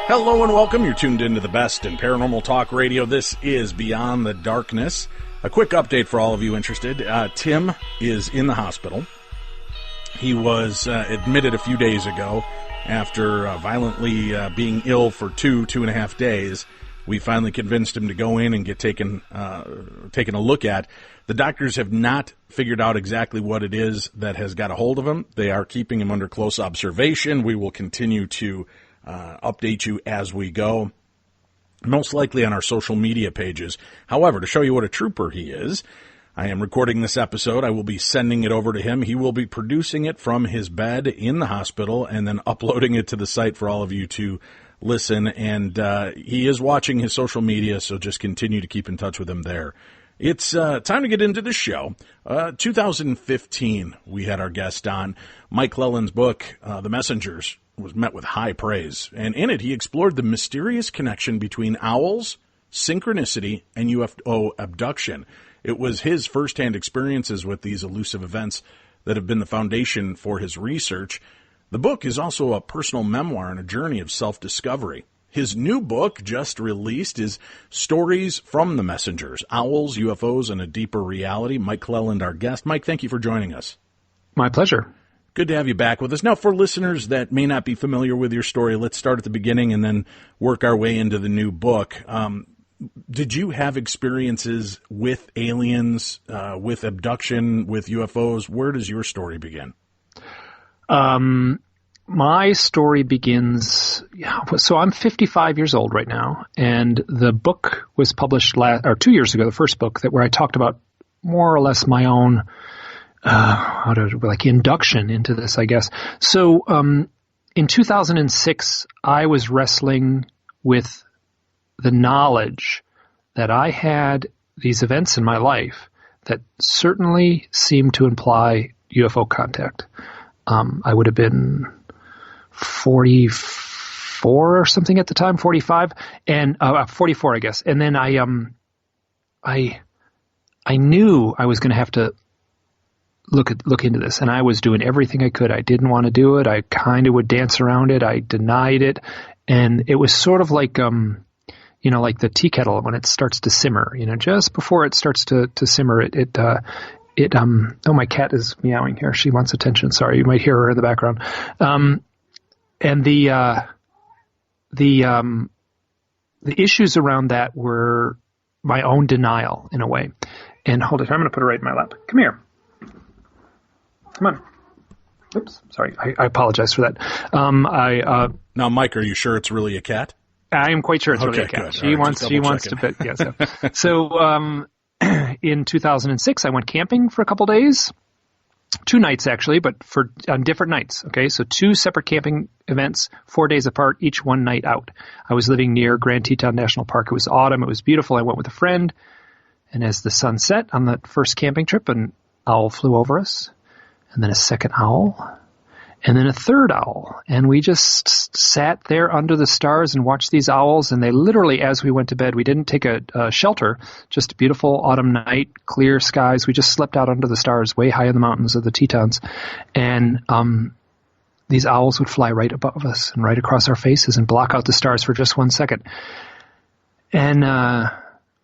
Hello and welcome. You're tuned into the best in paranormal talk radio. This is Beyond the Darkness. A quick update for all of you interested. Tim is in the hospital. He was admitted a few days ago after violently being ill for two and a half days. We finally convinced him to go in and get taken a look at. The doctors have not figured out exactly what it is that has got a hold of him. They are keeping him under close observation. We will continue to update you as we go, most likely on our social media pages. However, to show you what a trooper he is, I am recording this episode. I will be sending it over to him. He will be producing it from his bed in the hospital and then uploading it to the site for all of you to listen. And he is watching his social media, so just continue to keep in touch with him there. It's time to get into the show. 2015, we had our guest on. Mike Clelland's book, The Messengers, was met with high praise. And in it, he explored the mysterious connection between owls, synchronicity, and UFO abduction. It was his firsthand experiences with these elusive events that have been the foundation for his research. The book is also a personal memoir and a journey of self-discovery. His new book, just released, is Stories from the Messengers, Owls, UFOs, and a Deeper Reality. Mike Clelland, our guest. Mike, thank you for joining us. My pleasure. Good to have you back with us. Now, for listeners that may not be familiar with your story, let's start at the beginning and then work our way into the new book. Did you have experiences with aliens, with abduction, with UFOs? Where does your story begin? My story begins, so I'm 55 years old right now, and the book was published 2 years ago, the first book, where I talked about more or less my own induction into this, I guess. So in 2006, I was wrestling with the knowledge that I had these events in my life that certainly seemed to imply UFO contact. I would have been 44 or something at the time, 45, and 44, I guess. And then I knew I was going to have to look into this, and I was doing everything I could. I didn't want to do it. I kind of would dance around it. I denied it, and it was sort of like like the tea kettle when it starts to simmer. Just before it starts to simmer, oh, my cat is meowing here. She wants attention. Sorry, you might hear her in the background. And the issues around that were my own denial in a way. And hold it, I'm going to put her right in my lap. Come here. Come on. Oops, sorry. I apologize for that. Now, Mike, are you sure it's really a cat? I am quite sure it's really a cat. Good. She wants to bet. Yes. Yeah, so in 2006, I went camping for a couple days. 2 nights, actually, but on different nights. Okay, so 2 separate camping events, 4 days apart, each one night out. I was living near Grand Teton National Park. It was autumn. It was beautiful. I went with a friend, and as the sun set on that first camping trip, an owl flew over us, and then a second owl, and then a third owl. And we just sat there under the stars and watched these owls. And they literally, as we went to bed, we didn't take a shelter, just a beautiful autumn night, clear skies. We just slept out under the stars way high in the mountains of the Tetons. And these owls would fly right above us and right across our faces and block out the stars for just 1 second. And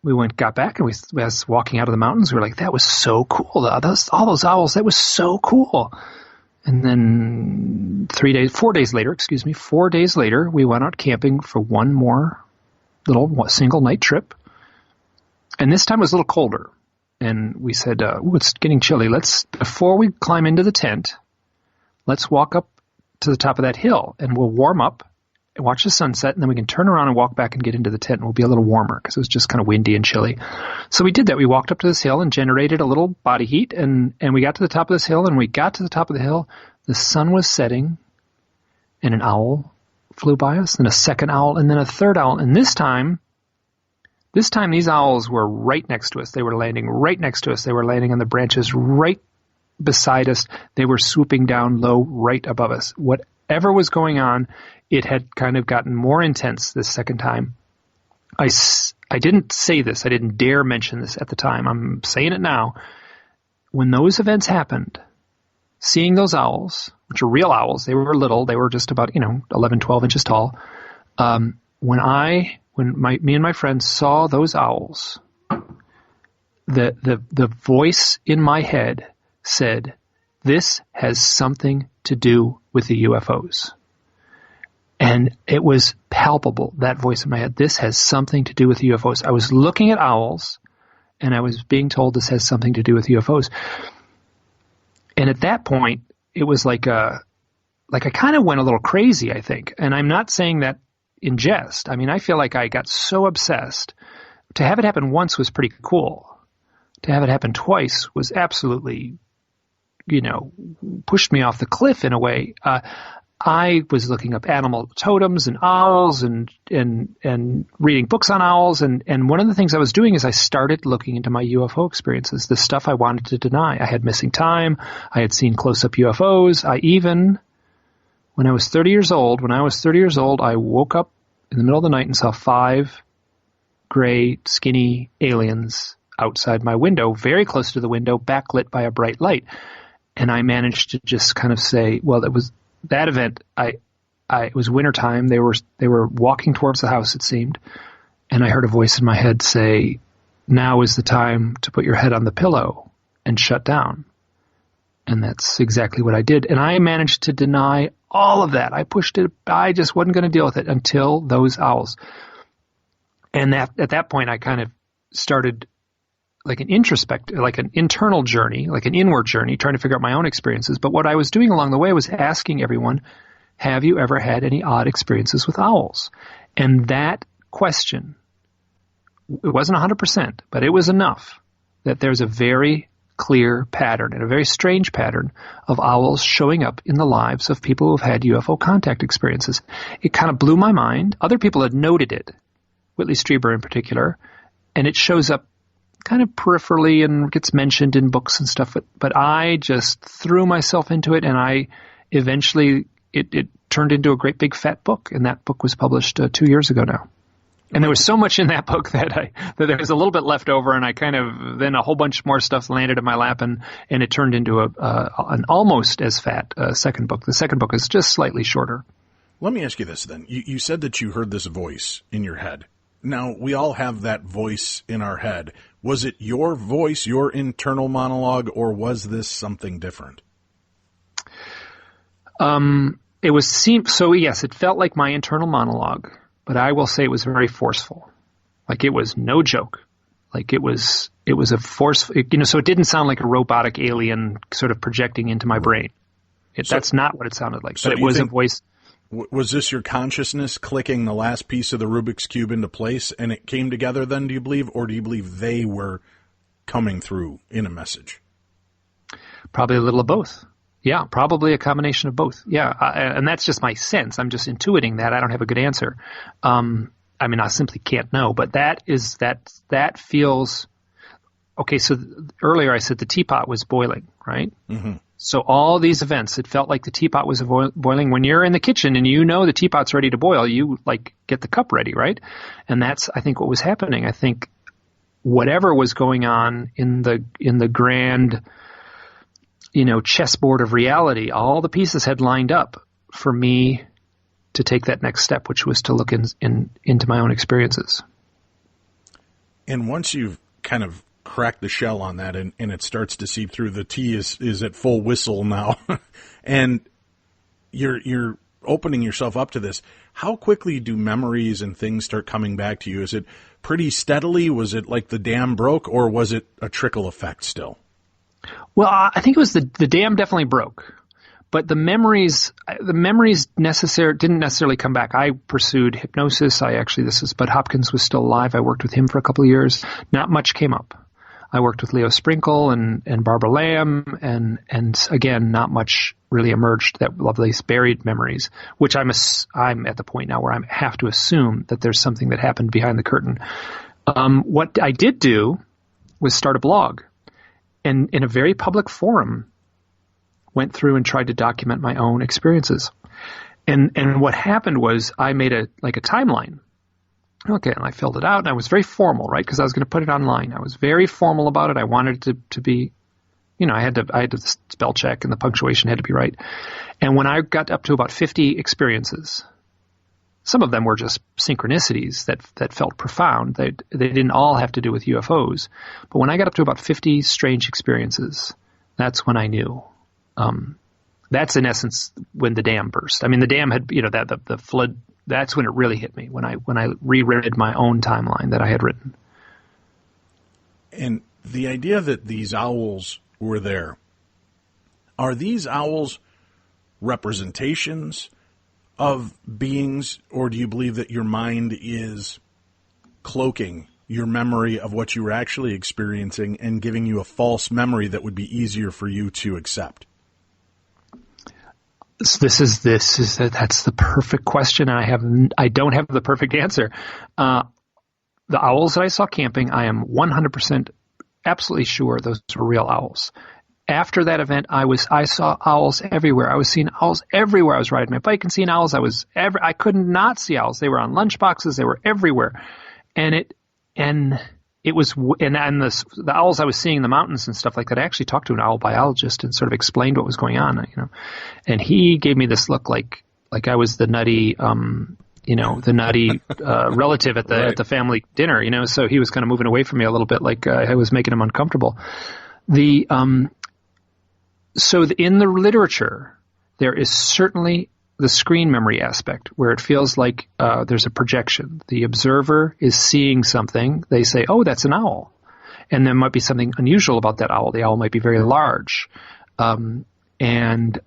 we got back, and we was walking out of the mountains. We were like, that was so cool. All those owls, that was so cool. And then 4 days later, we went out camping for one more little single night trip. And this time it was a little colder. And we said, it's getting chilly. Before we climb into the tent, let's walk up to the top of that hill, and we'll warm up and watch the sunset, and then we can turn around and walk back and get into the tent, and we'll be a little warmer because it was just kind of windy and chilly. So we did that. We walked up to this hill and generated a little body heat, and we got to the top of this hill, and we got to the top of the hill. The sun was setting, and an owl flew by us, and a second owl, and then a third owl. And this time these owls were right next to us. They were landing right next to us. They were landing on the branches right beside us. They were swooping down low right above us. Whatever was going on, it had kind of gotten more intense this second time. I didn't say this. I didn't dare mention this at the time. I'm saying it now. When those events happened, seeing those owls, which are real owls, they were little. They were just about, 11, 12 inches tall. me and my friends saw those owls, the voice in my head said, "This has something to do with the UFOs." And it was palpable, that voice in my head. This has something to do with UFOs. I was looking at owls, and I was being told this has something to do with UFOs. And at that point, it was like I kind of went a little crazy, I think. And I'm not saying that in jest. I mean, I feel like I got so obsessed. To have it happen once was pretty cool. To have it happen twice was absolutely, pushed me off the cliff in a way. I was looking up animal totems and owls and reading books on owls. And one of the things I was doing is I started looking into my UFO experiences, the stuff I wanted to deny. I had missing time. I had seen close-up UFOs. When I was 30 years old, I woke up in the middle of the night and saw 5 gray, skinny aliens outside my window, very close to the window, backlit by a bright light. And I managed to just kind of say, well, it was that event. It was wintertime. They were walking towards the house, it seemed. And I heard a voice in my head say, "Now is the time to put your head on the pillow and shut down." And that's exactly what I did. And I managed to deny all of that. I pushed it. I just wasn't going to deal with it until those owls. And at that point, I kind of started like an internal journey, like an inward journey, trying to figure out my own experiences. But what I was doing along the way was asking everyone, have you ever had any odd experiences with owls? And that question, it wasn't 100%, but it was enough that there's a very clear pattern and a very strange pattern of owls showing up in the lives of people who have had UFO contact experiences. It kind of blew my mind. Other people had noted it, Whitley Strieber in particular, and it shows up kind of peripherally and gets mentioned in books and stuff. But I just threw myself into it, and I eventually, it turned into a great big fat book, and that book was published 2 years ago now. And there was so much in that book that there was a little bit left over, and then a whole bunch more stuff landed in my lap, and it turned into an almost as fat second book. The second book is just slightly shorter. Let me ask you this then. You said that you heard this voice in your head. Now, we all have that voice in our head. Was it your voice, your internal monologue, or was this something different? Yes, it felt like my internal monologue. But I will say it was very forceful. Like it was no joke. Like it was a force, so it didn't sound like a robotic alien sort of projecting into my brain. That's not what it sounded like. But it was a voice. Was this your consciousness clicking the last piece of the Rubik's Cube into place and it came together then, do you believe? Or do you believe they were coming through in a message? Probably a little of both. Yeah, probably a combination of both. Yeah, and that's just my sense. I'm just intuiting that. I don't have a good answer. I simply can't know. But that feels okay. So earlier I said the teapot was boiling, right? Mm-hmm. So all these events, it felt like the teapot was boiling. When you're in the kitchen and you know the teapot's ready to boil, you get the cup ready, right? And that's, I think, what was happening. I think whatever was going on in the grand, chessboard of reality, all the pieces had lined up for me to take that next step, which was to look into my own experiences. And once you've kind of cracked the shell on that and it starts to seep through, the tea is at full whistle now, and you're opening yourself up to this, how quickly do memories and things start coming back to you? Is it pretty steadily? Was it like the dam broke, or was it a trickle effect still? Well, I think it was the dam definitely broke, but the memories didn't necessarily come back. I pursued hypnosis. Bud Hopkins was still alive. I worked with him for a couple of years. Not much came up. I worked with Leo Sprinkle and Barbara Lamb, and again, not much really emerged. That lovely buried memories, which I'm at the point now where I have to assume that there's something that happened behind the curtain. What I did do was start a blog. And in a very public forum, went through and tried to document my own experiences. And what happened was I made a timeline. Okay, and I filled it out, and I was very formal, right? Because I was going to put it online. I was very formal about it. I wanted it to be, I had to spell check, and the punctuation had to be right. And when I got up to about 50 experiences, Some of them were just synchronicities that felt profound. They didn't all have to do with UFOs. But when I got up to about 50 strange experiences, that's when I knew. That's in essence when the dam burst. I mean, the dam had, the flood. That's when it really hit me, when I reread my own timeline that I had written. And the idea that these owls were there, are these owls representations of beings, or do you believe that your mind is cloaking your memory of what you were actually experiencing and giving you a false memory that would be easier for you to accept? That's the perfect question. I don't have the perfect answer. The owls that I saw camping, I am 100% absolutely sure those were real owls. After that event, I saw owls everywhere. I was seeing owls everywhere. I was riding my bike and seeing owls. I could not see owls. They were on lunchboxes. They were everywhere, the owls I was seeing in the mountains and stuff like that. I actually talked to an owl biologist and sort of explained what was going on, and he gave me this look like I was the nutty, relative at the family dinner, so he was kind of moving away from me a little bit, like I was making him uncomfortable. So in the literature, there is certainly the screen memory aspect where it feels like there's a projection. The observer is seeing something. They say, oh, that's an owl. And there might be something unusual about that owl. The owl might be very large. And it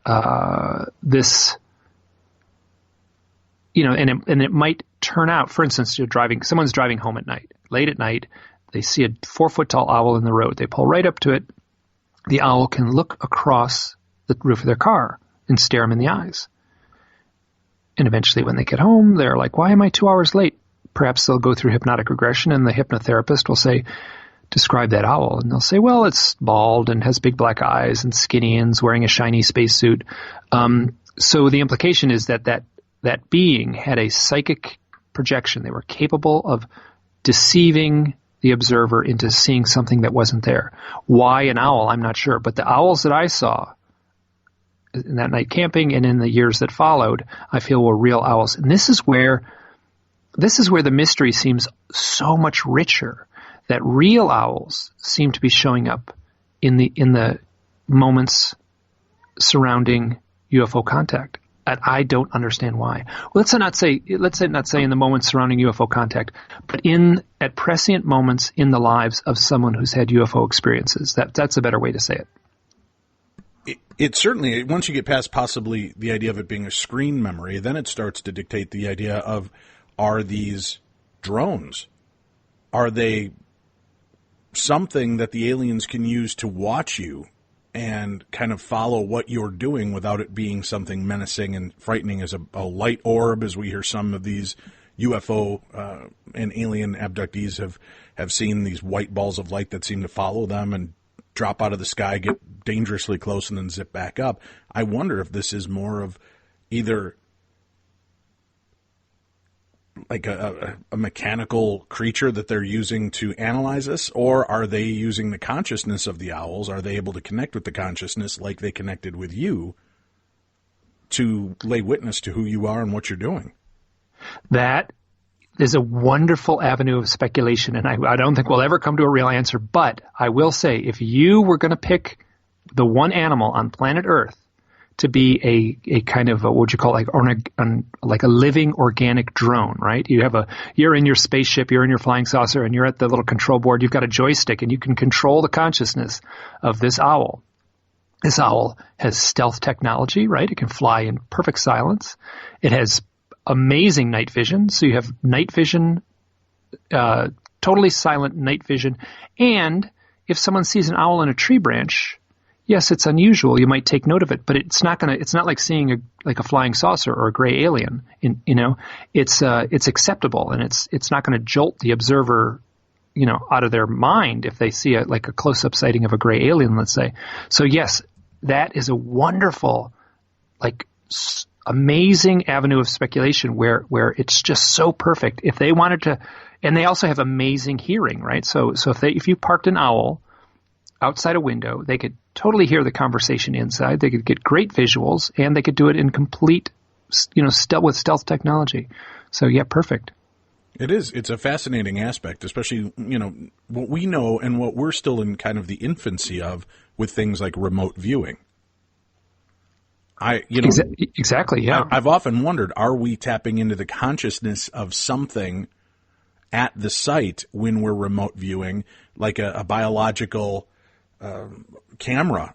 might turn out, for instance, someone's driving home at night, late at night. They see a 4-foot tall owl in the road. They pull right up to it. The owl can look across the roof of their car and stare them in the eyes. And eventually when they get home, they're like, why am I 2 hours late? Perhaps they'll go through hypnotic regression and the hypnotherapist will say, describe that owl. And they'll say, well, it's bald and has big black eyes and skinny and is wearing a shiny spacesuit. So the implication is that being had a psychic projection. They were capable of deceiving the observer into seeing something that wasn't there. Why an owl? I'm not sure. But the owls that I saw in that night camping and in the years that followed, I feel were real owls. And this is where the mystery seems so much richer, that real owls seem to be showing up in the moments surrounding UFO contact. And I don't understand why. Let's not say in the moments surrounding UFO contact, but at prescient moments in the lives of someone who's had UFO experiences. That's a better way to say it. It certainly, once you get past possibly the idea of it being a screen memory, then it starts to dictate the idea of, are these drones? Are they something that the aliens can use to watch you and kind of follow what you're doing without it being something menacing and frightening as a light orb, as we hear some of these UFO and alien abductees have seen these white balls of light that seem to follow them and drop out of the sky, get dangerously close, and then zip back up. I wonder if this is more of either like a mechanical creature that they're using to analyze us, or are they using the consciousness of the owls? Are they able to connect with the consciousness like they connected with you to lay witness to who you are and what you're doing? That is a wonderful avenue of speculation, and I don't think we'll ever come to a real answer. But I will say, if you were going to pick the one animal on planet Earth to be a kind of what would you call like a living organic drone, right? You're in your spaceship, you're in your flying saucer, and you're at the little control board. You've got a joystick, and you can control the consciousness of this owl. This owl has stealth technology, right? It can fly in perfect silence. It has amazing night vision. So you have night vision, totally silent night vision. And if someone sees an owl in a tree branch, yes, it's unusual. You might take note of it, but it's not like seeing a flying saucer or a gray alien. It's acceptable, and it's not going to jolt the observer, out of their mind if they see a close-up sighting of a gray alien, let's say. So yes, that is a wonderful, amazing avenue of speculation where it's just so perfect. If they wanted to, and they also have amazing hearing, right? So if you parked an owl outside a window, they could totally hear the conversation inside. They could get great visuals, and they could do it in complete, with stealth technology. So yeah, perfect. It is. It's a fascinating aspect, especially, what we know and what we're still in kind of the infancy of with things like remote viewing. Exactly, yeah. I've often wondered, are we tapping into the consciousness of something at the site when we're remote viewing, like a biological camera,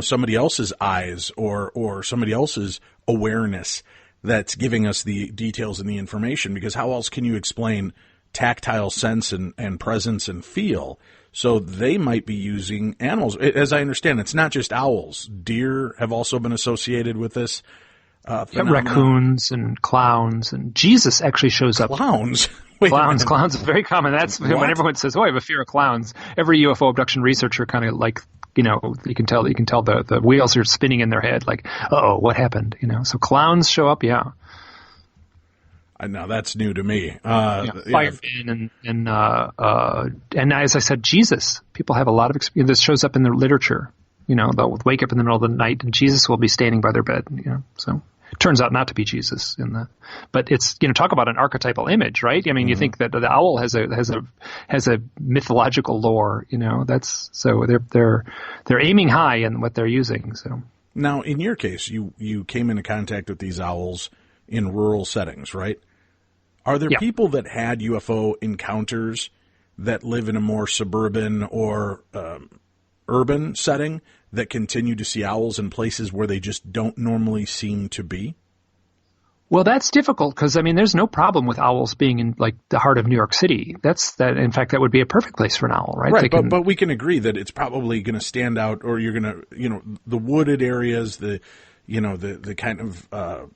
somebody else's eyes or somebody else's awareness that's giving us the details and the information? Because how else can you explain tactile sense and presence and feel? So they might be using animals. As I understand, it's not just owls. Deer have also been associated with this phenomenon. Raccoons and clowns, and Jesus actually shows up. Clowns? Clowns is very common. That's what? When everyone says, "Oh, I have a fear of clowns." Every UFO abduction researcher kind of like, you can tell the wheels are spinning in their head, like, "Uh-oh, what happened?" So clowns show up, yeah. Now that's new to me. Firemen and as I said, Jesus. People have a lot of experience. This shows up in the literature. They'll wake up in the middle of the night and Jesus will be standing by their bed. So it turns out not to be Jesus but it's talk about an archetypal image, right? I mean, you think that the owl has a mythological lore. That's so they're aiming high in what they're using. So now, in your case, you came into contact with these owls in rural settings, right? Are there people that had UFO encounters that live in a more suburban or urban setting that continue to see owls in places where they just don't normally seem to be? Well, that's difficult because, there's no problem with owls being in, like, the heart of New York City. In fact, that would be a perfect place for an owl, right? Right, but we can agree that it's probably going to stand out, or you're going to, the wooded areas, the kind of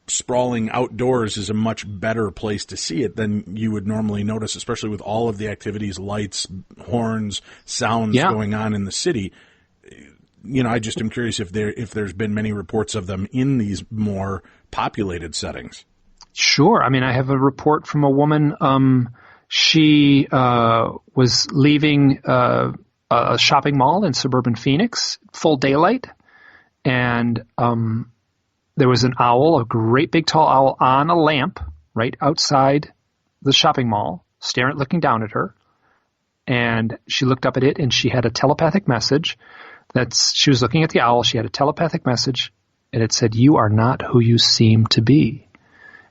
sprawling outdoors is a much better place to see it than you would normally notice, especially with all of the activities, lights, horns, sounds going on in the city. I just am curious if there's been many reports of them in these more populated settings. Sure. I have a report from a woman. She was leaving a shopping mall in suburban Phoenix, full daylight, and there was an owl, a great big tall owl, on a lamp right outside the shopping mall, looking down at her. And she looked up at it, and she had a telepathic message. She was looking at the owl. She had a telepathic message, and it said, "You are not who you seem to be."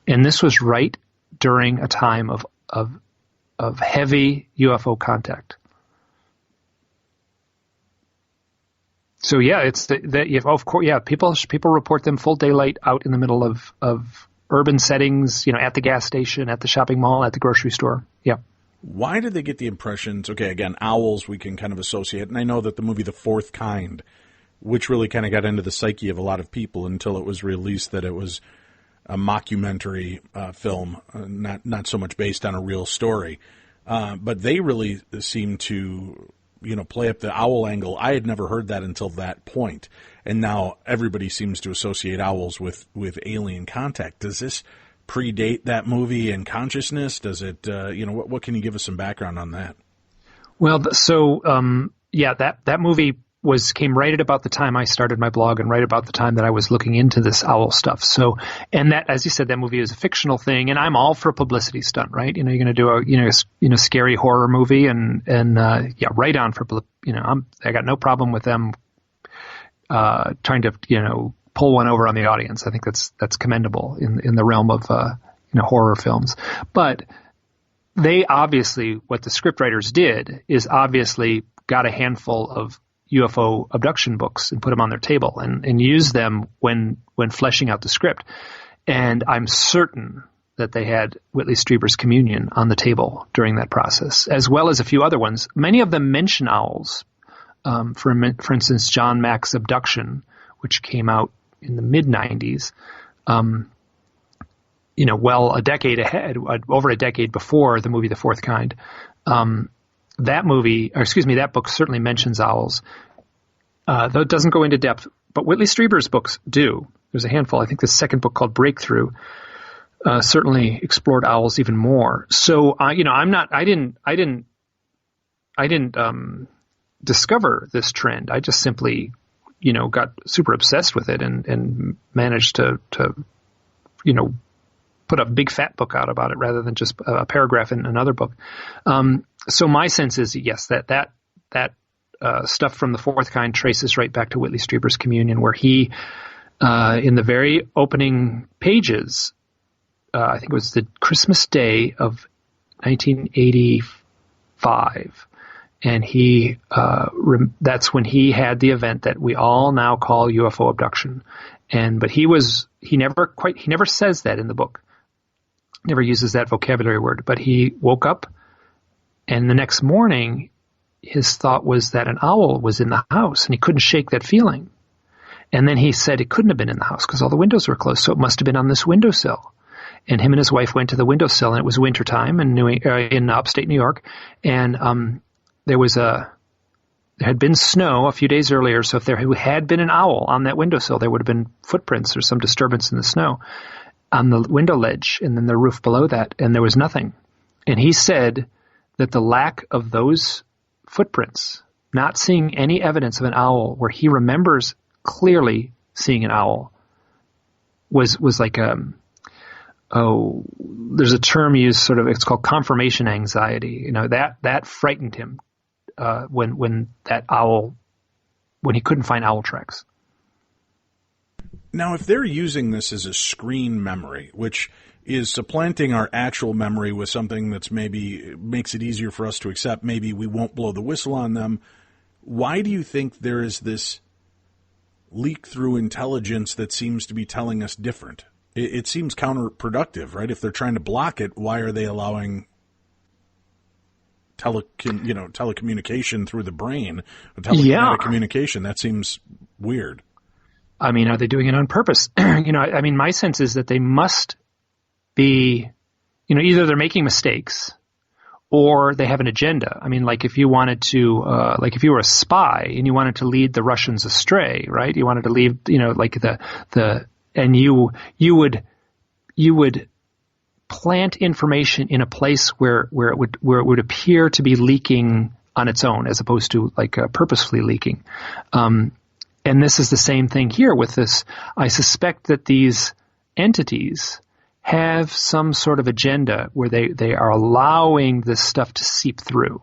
And this was right during a time of heavy UFO contact. So it's of course, people report them full daylight out in the middle of urban settings, at the gas station, at the shopping mall, at the grocery store. Yeah. Why did they get the impressions? Okay, again, owls we can kind of associate, and I know that the movie The Fourth Kind, which really kind of got into the psyche of a lot of people until it was released that it was a mockumentary film, not so much based on a real story, but they really seem to play up the owl angle. I had never heard that until that point, and now everybody seems to associate owls with alien contact. Does this predate that movie in consciousness? Does it, what can you give us some background on that? Well, that movie came right at about the time I started my blog and right about the time that I was looking into this owl stuff. So, and that, as you said, that movie is a fictional thing, and I'm all for a publicity stunt, right? You're going to do a, scary horror movie and right on for, I got no problem with them, trying to, pull one over on the audience. I think that's commendable in the realm of, horror films. But they obviously, what the scriptwriters did is obviously got a handful of UFO abduction books and put them on their table and use them when fleshing out the script. And I'm certain that they had Whitley Strieber's Communion on the table during that process, as well as a few other ones. Many of them mention owls. For instance, John Mack's Abduction, which came out in the mid-90s, a decade ahead, over a decade before the movie The Fourth Kind. That book certainly mentions owls, though it doesn't go into depth. But Whitley Strieber's books do. There's a handful. I think the second book called Breakthrough certainly explored owls even more. So, I didn't discover this trend. I just simply, got super obsessed with it and managed to put a big fat book out about it rather than just a paragraph in another book. So my sense is, yes, that stuff from the fourth kind traces right back to Whitley Strieber's Communion, where he, in the very opening pages, I think it was the Christmas Day of 1985, and he that's when he had the event that we all now call UFO abduction. But he never says that in the book, never uses that vocabulary word. But he woke up, and the next morning, his thought was that an owl was in the house, and he couldn't shake that feeling. And then he said it couldn't have been in the house because all the windows were closed, so it must have been on this windowsill. And him and his wife went to the windowsill, and it was wintertime in upstate New York, and there had been snow a few days earlier, so if there had been an owl on that windowsill, there would have been footprints or some disturbance in the snow on the window ledge and then the roof below that, and there was nothing. And he said that the lack of those footprints, not seeing any evidence of an owl where he remembers clearly seeing an owl, was like there's a term used sort of, it's called confirmation anxiety. You know, that frightened him when he couldn't find owl tracks. Now, if they're using this as a screen memory, which is supplanting our actual memory with something that's maybe makes it easier for us to accept, maybe we won't blow the whistle on them, why do you think there is this leak through intelligence that seems to be telling us different? It seems counterproductive, right? If they're trying to block it, why are they allowing telecommunication through the brain? Telekinetic communication, that seems weird. I mean, are they doing it on purpose? My sense is that they must be, either they're making mistakes or they have an agenda. I mean, like if you wanted to, if you were a spy and you wanted to lead the Russians astray, right? You wanted to leave, and you would plant information in a place where it would appear to be leaking on its own, as opposed to purposefully leaking. And this is the same thing here with this. I suspect that these entities have some sort of agenda where they are allowing this stuff to seep through.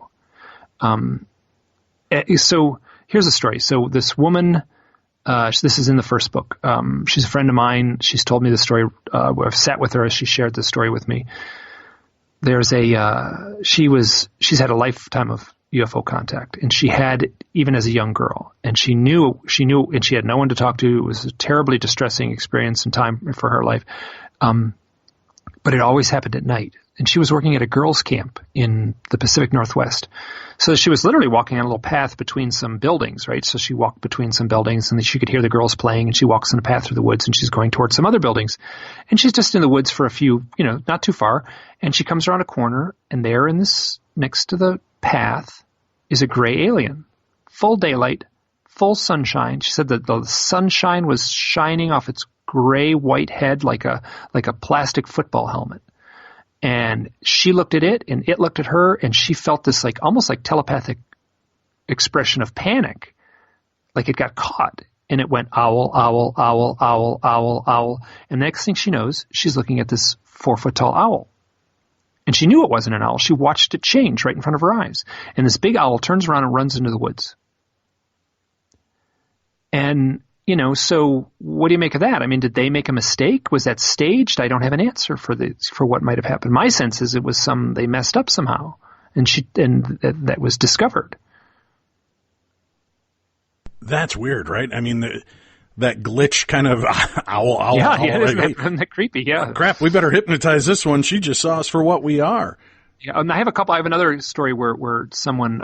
So here's a story. So this woman, this is in the first book. She's a friend of mine. She's told me the story. I've sat with her as she shared the story with me. She's had a lifetime of UFO contact, and she had even as a young girl, and she knew, and she had no one to talk to. It was a terribly distressing experience and time for her life. But it always happened at night. And she was working at a girls' camp in the Pacific Northwest. So she was literally walking on a little path between some buildings, right? So she walked between some buildings, and then she could hear the girls playing, and she walks on a path through the woods, and she's going towards some other buildings. And she's just in the woods for a few, not too far. And she comes around a corner, and there next to the path is a gray alien. Full daylight, full sunshine. She said that the sunshine was shining off its gray-white head like a plastic football helmet. And she looked at it, and it looked at her, and she felt this almost like telepathic expression of panic, like it got caught. And it went owl, owl, owl, owl, owl, owl. And the next thing she knows, she's looking at this 4-foot-tall owl. And she knew it wasn't an owl. She watched it change right in front of her eyes. And this big owl turns around and runs into the woods. And so what do you make of that? I mean, did they make a mistake? Was that staged? I don't have an answer for what might have happened. My sense is it was they messed up somehow, and that was discovered. That's weird, right? I mean, that glitch kind of owl. Yeah, isn't that creepy? Yeah. Oh, crap, we better hypnotize this one. She just saw us for what we are. Yeah, and I have another story where someone,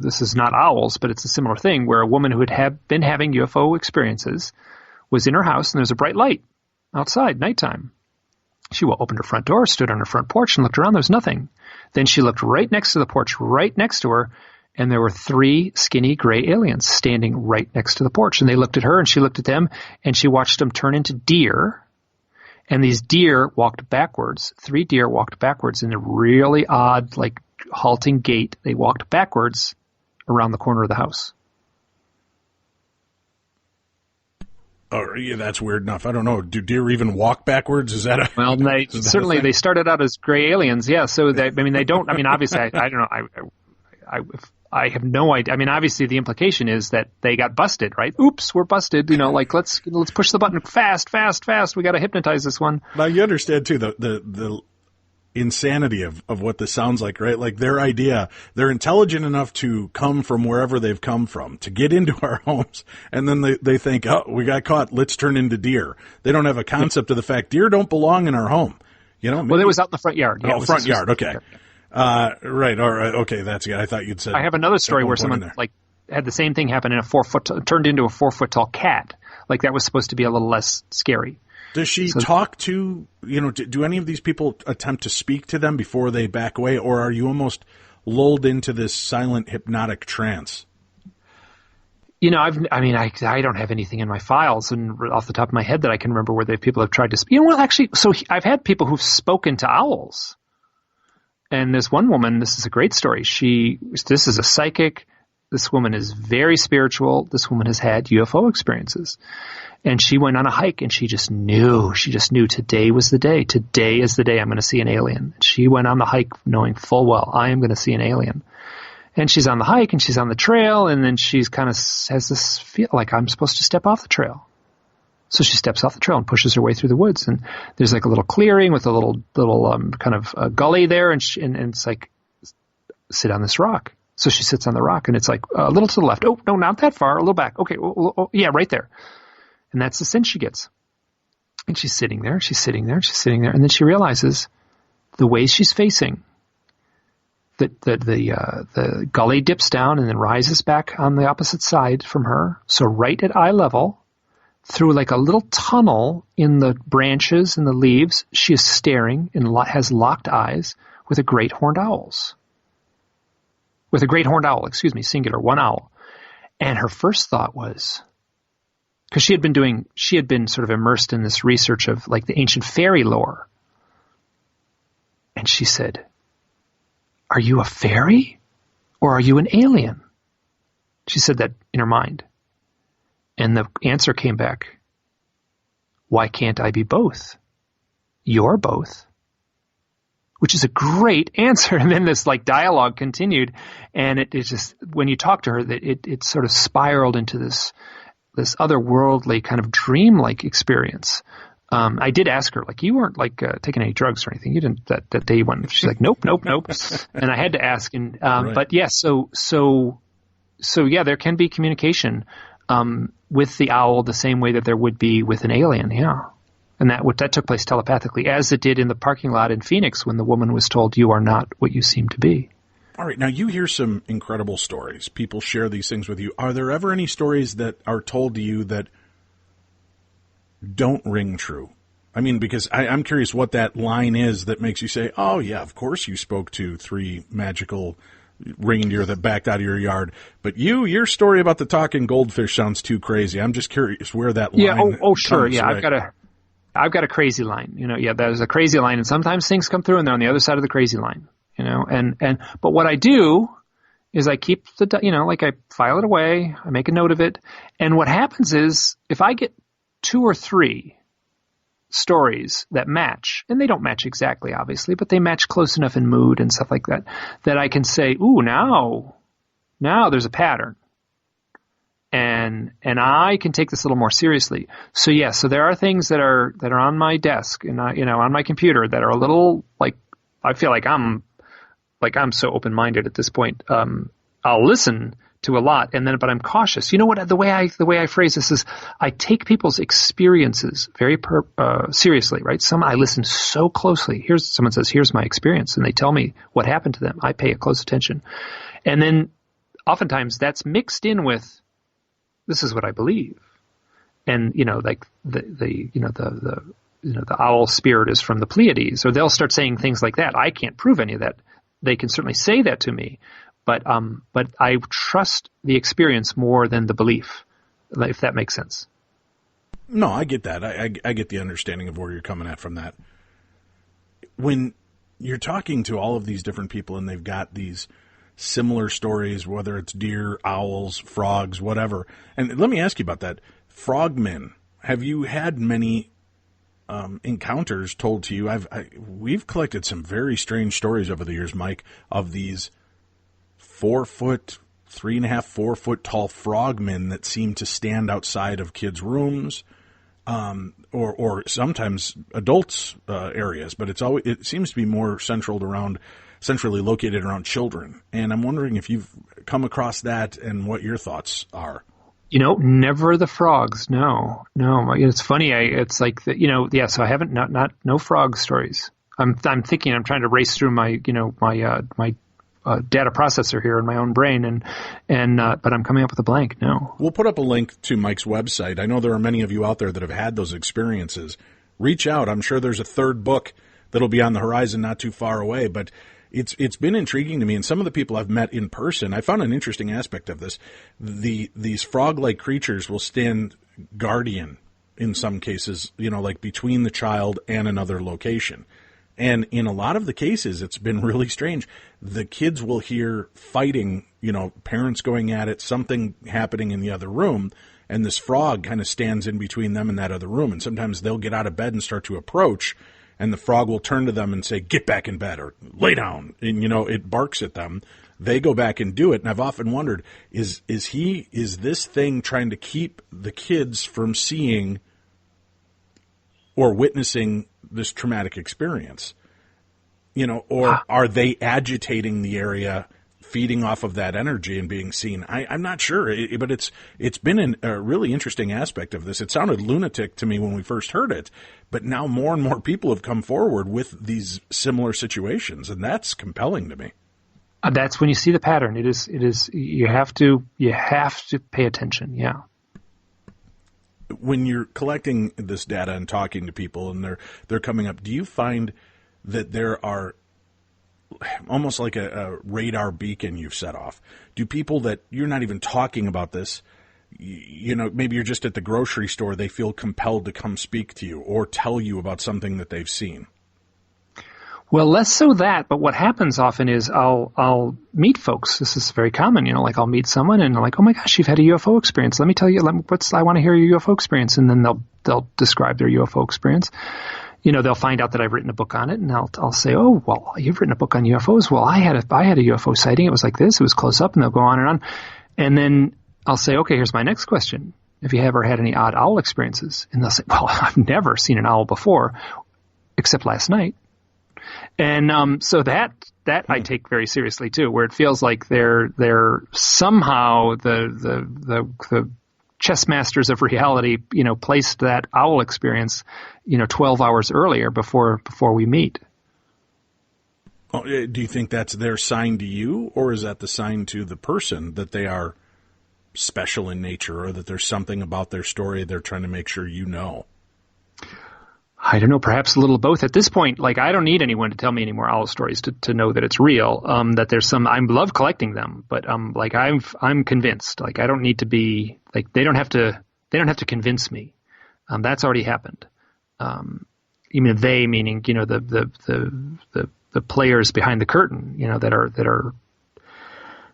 this is not owls, but it's a similar thing, where a woman who had been having UFO experiences was in her house, and there was a bright light outside, nighttime. She opened her front door, stood on her front porch, and looked around. There was nothing. Then she looked right next to the porch, right next to her, and there were 3 skinny gray aliens standing right next to the porch. And they looked at her, and she looked at them, and she watched them turn into deer. And these deer walked backwards. 3 deer walked backwards in a really odd, halting gait. They walked backwards around the corner of the house. Oh, yeah, that's weird enough. I don't know. Do deer even walk backwards? Is that a well? They started out as gray aliens, yeah. So they don't. I mean, obviously, I don't know. I have no idea. I mean, obviously, the implication is that they got busted, right? Oops, we're busted. Like let's push the button fast. We got to hypnotize this one. Now you understand too the insanity of what this sounds like, right? Like their idea, they're intelligent enough to come from wherever they've come from, to get into our homes, and then they think, oh, we got caught, let's turn into deer. They don't have a concept of the fact deer don't belong in our home. Maybe, well, it was out in the front yard. Yeah, front yard, okay. Right, all right, okay, that's good. I thought you'd said. I have another story where someone had the same thing happen in turned into a 4-foot tall cat. Like that was supposed to be a little less scary. Does she talk to, do any of these people attempt to speak to them before they back away, or are you almost lulled into this silent hypnotic trance? I don't have anything in my files and off the top of my head that I can remember where people have tried to speak. So I've had people who've spoken to owls. And there's one woman, this is a great story. This is a psychic. This woman is very spiritual. This woman has had UFO experiences. And she went on a hike and she just knew today was the day. Today is the day I'm going to see an alien. She went on the hike knowing full well I am going to see an alien. And she's on the hike and she's on the trail, and then she's kind of has this feel like I'm supposed to step off the trail. So she steps off the trail and pushes her way through the woods. And there's like a little clearing with a little kind of gully there, and it's like, sit on this rock. So she sits on the rock, and it's like a little to the left. Oh, no, not that far. A little back. Okay, yeah, right there. And that's the sense she gets. And she's sitting there. And then she realizes the way she's facing, the gully dips down and then rises back on the opposite side from her. So right at eye level, through like a little tunnel in the branches and the leaves, she is staring and has locked eyes with a great horned owl, singular, one owl. And her first thought was, because she had been sort of immersed in this research of like the ancient fairy lore. And she said, "Are you a fairy or are you an alien?" She said that in her mind. And the answer came back, "Why can't I be both? You're both." Which is a great answer. And then this like dialogue continued, and it just, when you talk to her, that it sort of spiraled into this otherworldly kind of dreamlike experience. I did ask her, like, you weren't like taking any drugs or anything. You didn't that day when she's like, nope. And I had to ask, and right. But yeah, so yeah, there can be communication with the owl the same way that there would be with an alien. Yeah. And that took place telepathically, as it did in the parking lot in Phoenix when the woman was told, "You are not what you seem to be." All right. Now, you hear some incredible stories. People share these things with you. Are there ever any stories that are told to you that don't ring true? I mean, because I'm curious what that line is that makes you say, oh, yeah, of course you spoke to 3 magical reindeer that backed out of your yard. But your story about the talking goldfish sounds too crazy. I'm just curious where that line sure. comes, Yeah, right? I've got a crazy line. There's a crazy line, and sometimes things come through and they're on the other side of the crazy line. But what I do is I keep I file it away, I make a note of it, and what happens is if I get 2 or 3 stories that match, and they don't match exactly, obviously, but they match close enough in mood and stuff like that, that I can say, ooh, now there's a pattern. And I can take this a little more seriously. So yeah, so there are things that are on my desk and on my computer that are a little like, I feel like I'm so open-minded at this point. I'll listen to a lot, but I'm cautious. You know what? The way I phrase this is, I take people's experiences very seriously, right? I listen so closely. Someone says, "Here's my experience," and they tell me what happened to them. I pay close attention, and then oftentimes that's mixed in with, "This is what I believe," and like the owl spirit is from the Pleiades, or they'll start saying things like that. I can't prove any of that. They can certainly say that to me, but I trust the experience more than the belief, if that makes sense. No, I get that. I get the understanding of where you're coming at from that. When you're talking to all of these different people and they've got these similar stories, whether it's deer, owls, frogs, whatever. And let me ask you about that. Frogmen have you had many encounters told to you? We've collected some very strange stories over the years, Mike, of these 4 foot, 3.5, 4 foot tall frogmen that seem to stand outside of kids' rooms, or sometimes adults' areas. But it seems to be more centrally located around children. And I'm wondering if you've come across that and what your thoughts are. Never the frogs. No. It's funny. It's like that. Yeah. So I haven't no frog stories. I'm thinking. I'm trying to race through my my data processor here in my own brain, but I'm coming up with a blank. No. We'll put up a link to Mike's website. I know there are many of you out there that have had those experiences. Reach out. I'm sure there's a third book that'll be on the horizon not too far away, but it's been intriguing to me, and some of the people I've met in person, I found an interesting aspect of this. These frog-like creatures will stand guardian in some cases, like between the child and another location. And in a lot of the cases, it's been really strange. The kids will hear fighting, parents going at it, something happening in the other room, and this frog kind of stands in between them and that other room. And sometimes they'll get out of bed and start to approach, and the frog will turn to them and say, "Get back in bed," or "Lay down." And, it barks at them. They go back and do it. And I've often wondered, is this thing trying to keep the kids from seeing or witnessing this traumatic experience? Or are they agitating the area, feeding off of that energy and being seen? I'm not sure, but it's been a really interesting aspect of this. It sounded lunatic to me when we first heard it, but now more and more people have come forward with these similar situations, and that's compelling to me. That's when you see the pattern. It is. You have to pay attention. Yeah. When you're collecting this data and talking to people, and they're coming up, do you find that there are almost like a radar beacon you've set off? Do people that you're not even talking about this, maybe you're just at the grocery store, they feel compelled to come speak to you or tell you about something that they've seen? Well, less so that, but what happens often is I'll meet folks. This is very common, like I'll meet someone and they're like, "Oh my gosh, you've had a UFO experience. Let me tell you, I want to hear your UFO experience." And then they'll describe their UFO experience. They'll find out that I've written a book on it, and I'll say, "Oh, well, you've written a book on UFOs. Well, I had a UFO sighting. It was like this. It was close up," and they'll go on and on. And then I'll say, "Okay, here's my next question. Have you ever had any odd owl experiences?" And they'll say, "Well, I've never seen an owl before, except last night." And so that I take very seriously too, where it feels like they're somehow the chess masters of reality, placed that owl experience, 12 hours earlier before we meet. Oh, do you think that's their sign to you, or is that the sign to the person that they are special in nature, or that there's something about their story they're trying to make sure you know? I don't know, perhaps a little of both. At this point, I don't need anyone to tell me any more owl stories to know that it's real, that there's some, I love collecting them, but, I'm convinced, I don't need to be, they don't have to convince me. That's already happened. They, meaning, the players behind the curtain, that are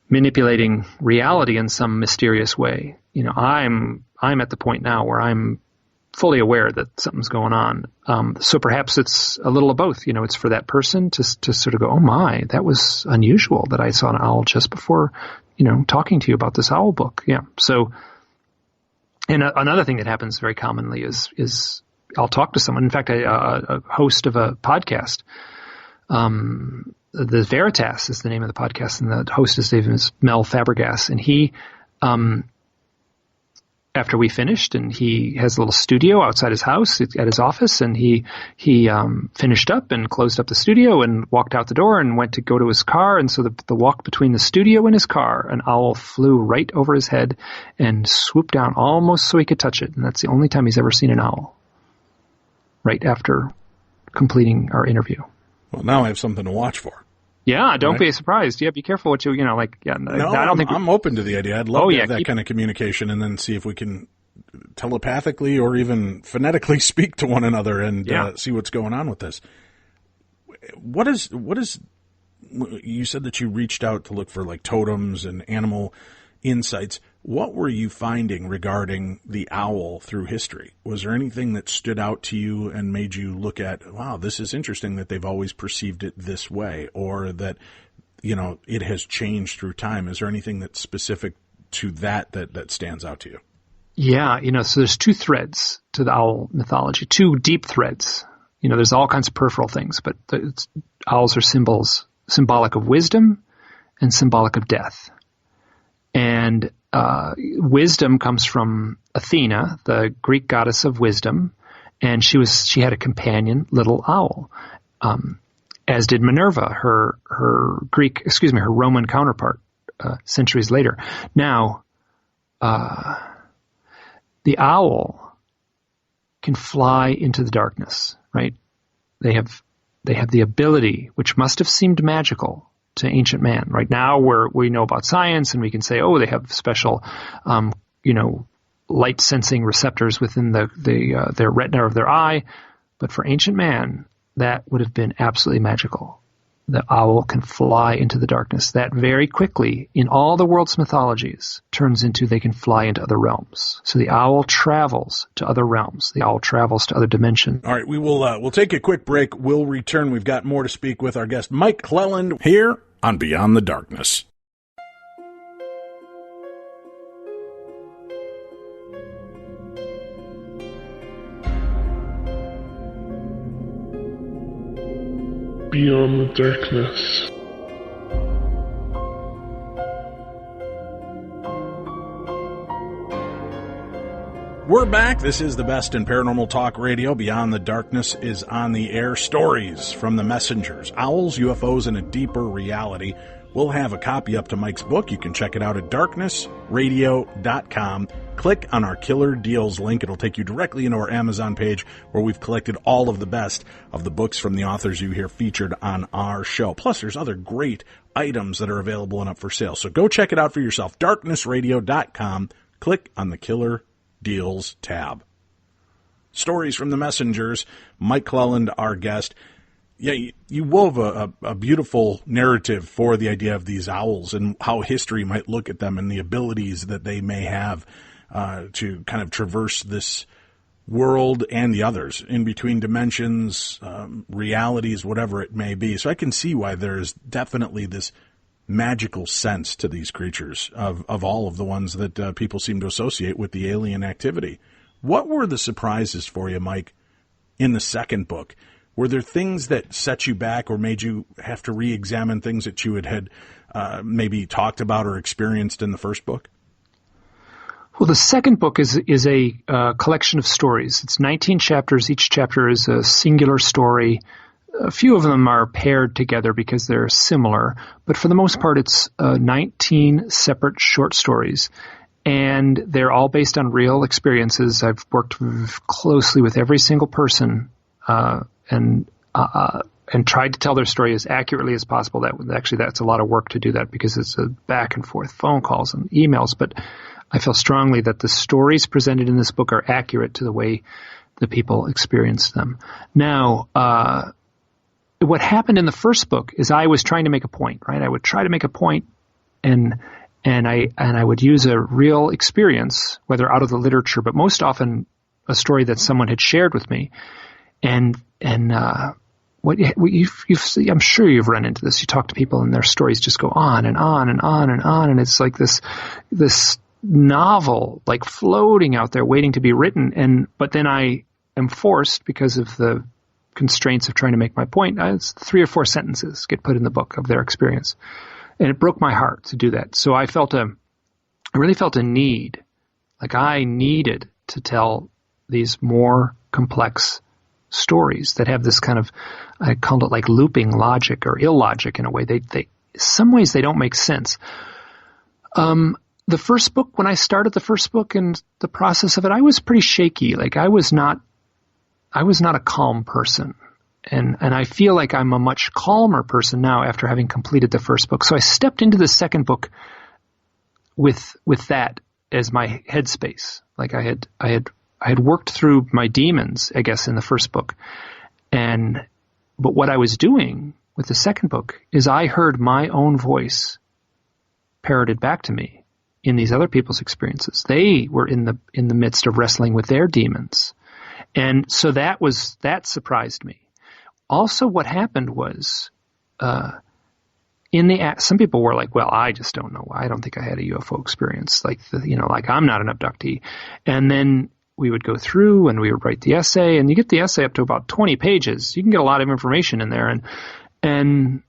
manipulating reality in some mysterious way. I'm at the point now where I'm fully aware that something's going on. So perhaps it's a little of both. It's for that person to sort of go, "Oh my, that was unusual that I saw an owl just before, talking to you about this owl book." Yeah. So, and another thing that happens very commonly is I'll talk to someone. In fact, a host of a podcast, the Veritas is the name of the podcast, and the host is Mel Fabregas, and he, after we finished, and he has a little studio outside his house at his office, and he finished up and closed up the studio and walked out the door and went to go to his car. And so the walk between the studio and his car, an owl flew right over his head and swooped down almost so he could touch it. And that's the only time he's ever seen an owl, right after completing our interview. Well, now I have something to watch for. Yeah, don't be surprised. Yeah, be careful what No, I don't think I'm open to the idea. I'd love to have that kind of communication, and then see if we can telepathically or even phonetically speak to one another and see what's going on with this. What is? You said that you reached out to look for totems and animal insights. What were you finding regarding the owl through history? Was there anything that stood out to you and made you look at, wow, this is interesting that they've always perceived it this way, or that, it has changed through time? Is there anything that's specific to that stands out to you? Yeah, so there's two threads to the owl mythology, two deep threads. There's all kinds of peripheral things, but owls are symbolic of wisdom and symbolic of death. And wisdom comes from Athena, the Greek goddess of wisdom, and she had a companion, little owl, as did Minerva, her Roman counterpart, centuries later. Now, the owl can fly into the darkness, right? They have the ability, which must have seemed magical to ancient man. Right now, we know about science, and we can say, they have special, light sensing receptors within their retina of their eye. But for ancient man, that would have been absolutely magical. The owl can fly into the darkness. That very quickly, in all the world's mythologies, turns into they can fly into other realms. So the owl travels to other realms. The owl travels to other dimensions. All right, we'll take a quick break. We'll return. We've got more to speak with our guest, Mike Clelland, here on Beyond the Darkness. Beyond the Darkness. We're back. This is the best in paranormal talk radio. Beyond the Darkness is on the air. Stories from the messengers, owls, UFOs, and a deeper reality. We'll have a copy up to Mike's book. You can check it out at darknessradio.com. Click on our Killer Deals link. It'll take you directly into our Amazon page where we've collected all of the best of the books from the authors you hear featured on our show. Plus, there's other great items that are available and up for sale. So go check it out for yourself. darknessradio.com. Click on the Killer Deals tab. Stories from the messengers. Mike Clelland, our guest. Yeah, you wove a beautiful narrative for the idea of these owls and how history might look at them and the abilities that they may have to kind of traverse this world and the others, in between dimensions, realities, whatever it may be. So I can see why there's definitely this magical sense to these creatures of all of the ones that people seem to associate with the alien activity. What were the surprises for you, Mike, in the second book? Were there things that set you back or made you have to re-examine things that you had maybe talked about or experienced in the first book? Well, the second book is a collection of stories. It's 19 chapters. Each chapter is a singular story. A few of them are paired together because they're similar, but for the most part, it's 19 separate short stories. And they're all based on real experiences. I've worked closely with every single person and tried to tell their story as accurately as possible. That's a lot of work to do that because it's a back and forth phone calls and emails. But I feel strongly that the stories presented in this book are accurate to the way the people experienced them. Now, what happened in the first book is I was trying to make a point, right? I would try to make a point and I would use a real experience, whether out of the literature, but most often a story that someone had shared with me. I'm sure you've run into this. You talk to people and their stories just go on and on and on and on. And it's like this novel, like floating out there waiting to be written. But then I am forced, because of the constraints of trying to make my point, it's 3 or 4 sentences get put in the book of their experience. And it broke my heart to do that. So I really felt a need, like I needed to tell these more complex stories that have this kind of, I called it like looping logic or illogic in a way. They some ways they don't make sense. The first book, when I started the first book and the process of it, I was pretty shaky. Like I was not a calm person. And I feel like I'm a much calmer person now after having completed the first book. So I stepped into the second book with that as my headspace. Like I had worked through my demons, I guess, in the first book. But what I was doing with the second book is I heard my own voice parroted back to me in these other people's experiences. They were in the midst of wrestling with their demons. And so that surprised me. Also, what happened was, some people were like, well, I just don't know. I don't think I had a UFO experience. Like I'm not an abductee. And then we would go through and we would write the essay, and you get the essay up to about 20 pages. You can get a lot of information in there. And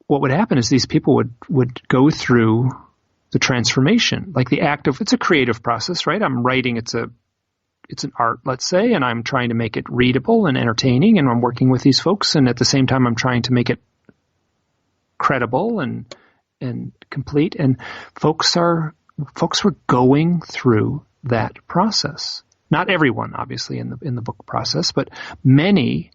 what would happen is these people would go through the transformation, like the act of, it's a creative process, right? I'm writing, it's an art, let's say, and I'm trying to make it readable and entertaining, and I'm working with these folks, and at the same time I'm trying to make it credible and complete. And folks were going through that process. Not everyone, obviously, in the book process, but many,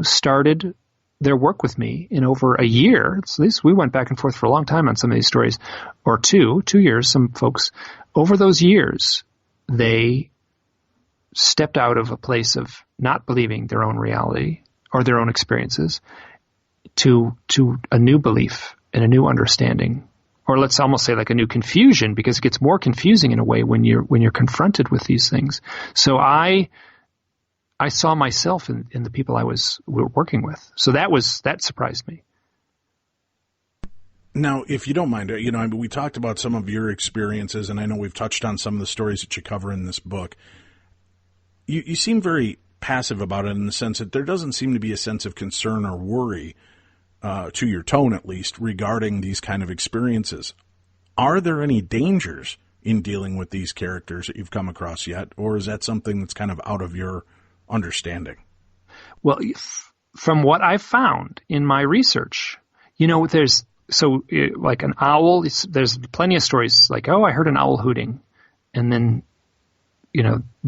started their work with me in over a year. So we went back and forth for a long time on some of these stories, or 2 years. Some folks, over those years, they stepped out of a place of not believing their own reality or their own experiences to a new belief and a new understanding, or let's almost say like a new confusion, because it gets more confusing in a way when you're confronted with these things. So I saw myself in the people we were working with. So that surprised me. Now, if you don't mind, we talked about some of your experiences, and I know we've touched on some of the stories that you cover in this book. You seem very passive about it, in the sense that there doesn't seem to be a sense of concern or worry, to your tone at least, regarding these kind of experiences. Are there any dangers in dealing with these characters that you've come across yet, or is that something that's kind of out of your understanding? Well, from what I've found in my research, like an owl, there's plenty of stories like, oh, I heard an owl hooting, and then,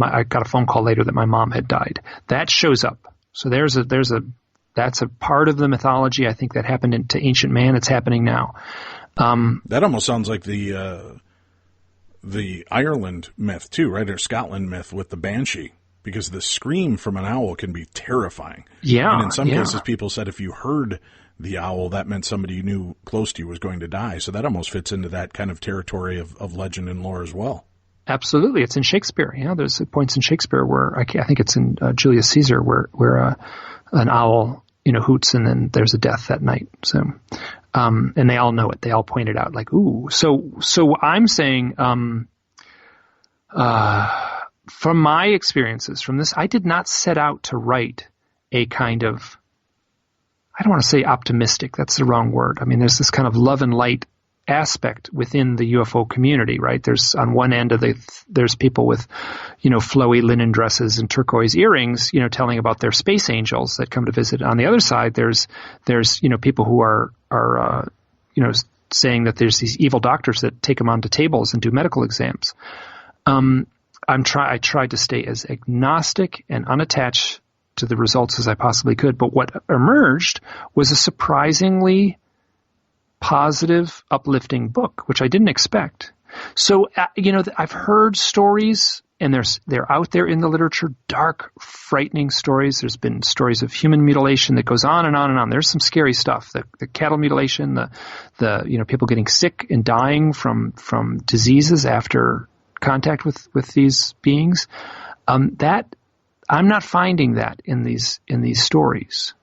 I got a phone call later that my mom had died. That shows up. So that's a part of the mythology. I think that happened to ancient man. It's happening now. That almost sounds like the Ireland myth too, right? Or Scotland myth with the banshee, because the scream from an owl can be terrifying. Yeah. And in some cases, people said if you heard the owl, that meant somebody you knew close to you was going to die. So that almost fits into that kind of territory of legend and lore as well. Absolutely. It's in Shakespeare. There's points in Shakespeare where I think it's in Julius Caesar where an owl, hoots, and then there's a death that night. So, and they all know it. They all point it out like, ooh. So I'm saying, from my experiences from this, I did not set out to write a kind of, I don't want to say optimistic. That's the wrong word. I mean, there's this kind of love and light aspect within the UFO community, right? There's on one end of there's people with, flowy linen dresses and turquoise earrings, telling about their space angels that come to visit. On the other side, there's people who are saying that there's these evil doctors that take them onto tables and do medical exams. I tried to stay as agnostic and unattached to the results as I possibly could. But what emerged was a surprisingly positive, uplifting book, which I didn't expect. So, I've heard stories, and they're out there in the literature, dark, frightening stories. There's been stories of human mutilation that goes on and on and on. There's some scary stuff. The cattle mutilation, the people getting sick and dying from diseases after contact with these beings. That I'm not finding that in these stories.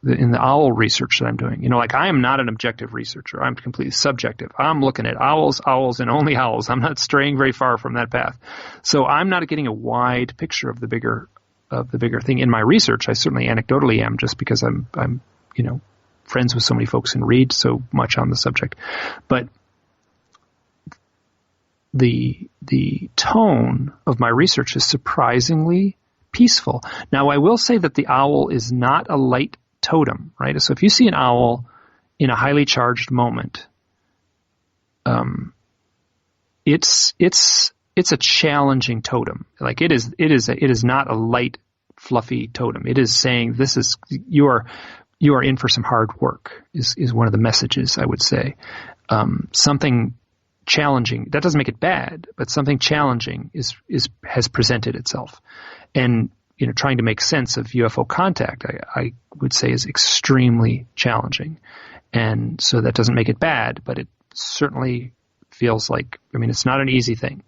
In the owl research that I'm doing. I am not an objective researcher. I'm completely subjective. I'm looking at owls, and only owls. I'm not straying very far from that path. So I'm not getting a wide picture of the bigger thing in my research. I certainly anecdotally am, just because I'm friends with so many folks and read so much on the subject. But the tone of my research is surprisingly peaceful. Now, I will say that the owl is not a light totem, right? So if you see an owl in a highly charged moment, it's a challenging totem. Like it is not a light, fluffy totem. It is saying you are in for some hard work is one of the messages, I would say. Something challenging, that doesn't make it bad, but something challenging has presented itself. And trying to make sense of UFO contact, I would say, is extremely challenging. And so that doesn't make it bad, but it certainly feels like, I mean, it's not an easy thing.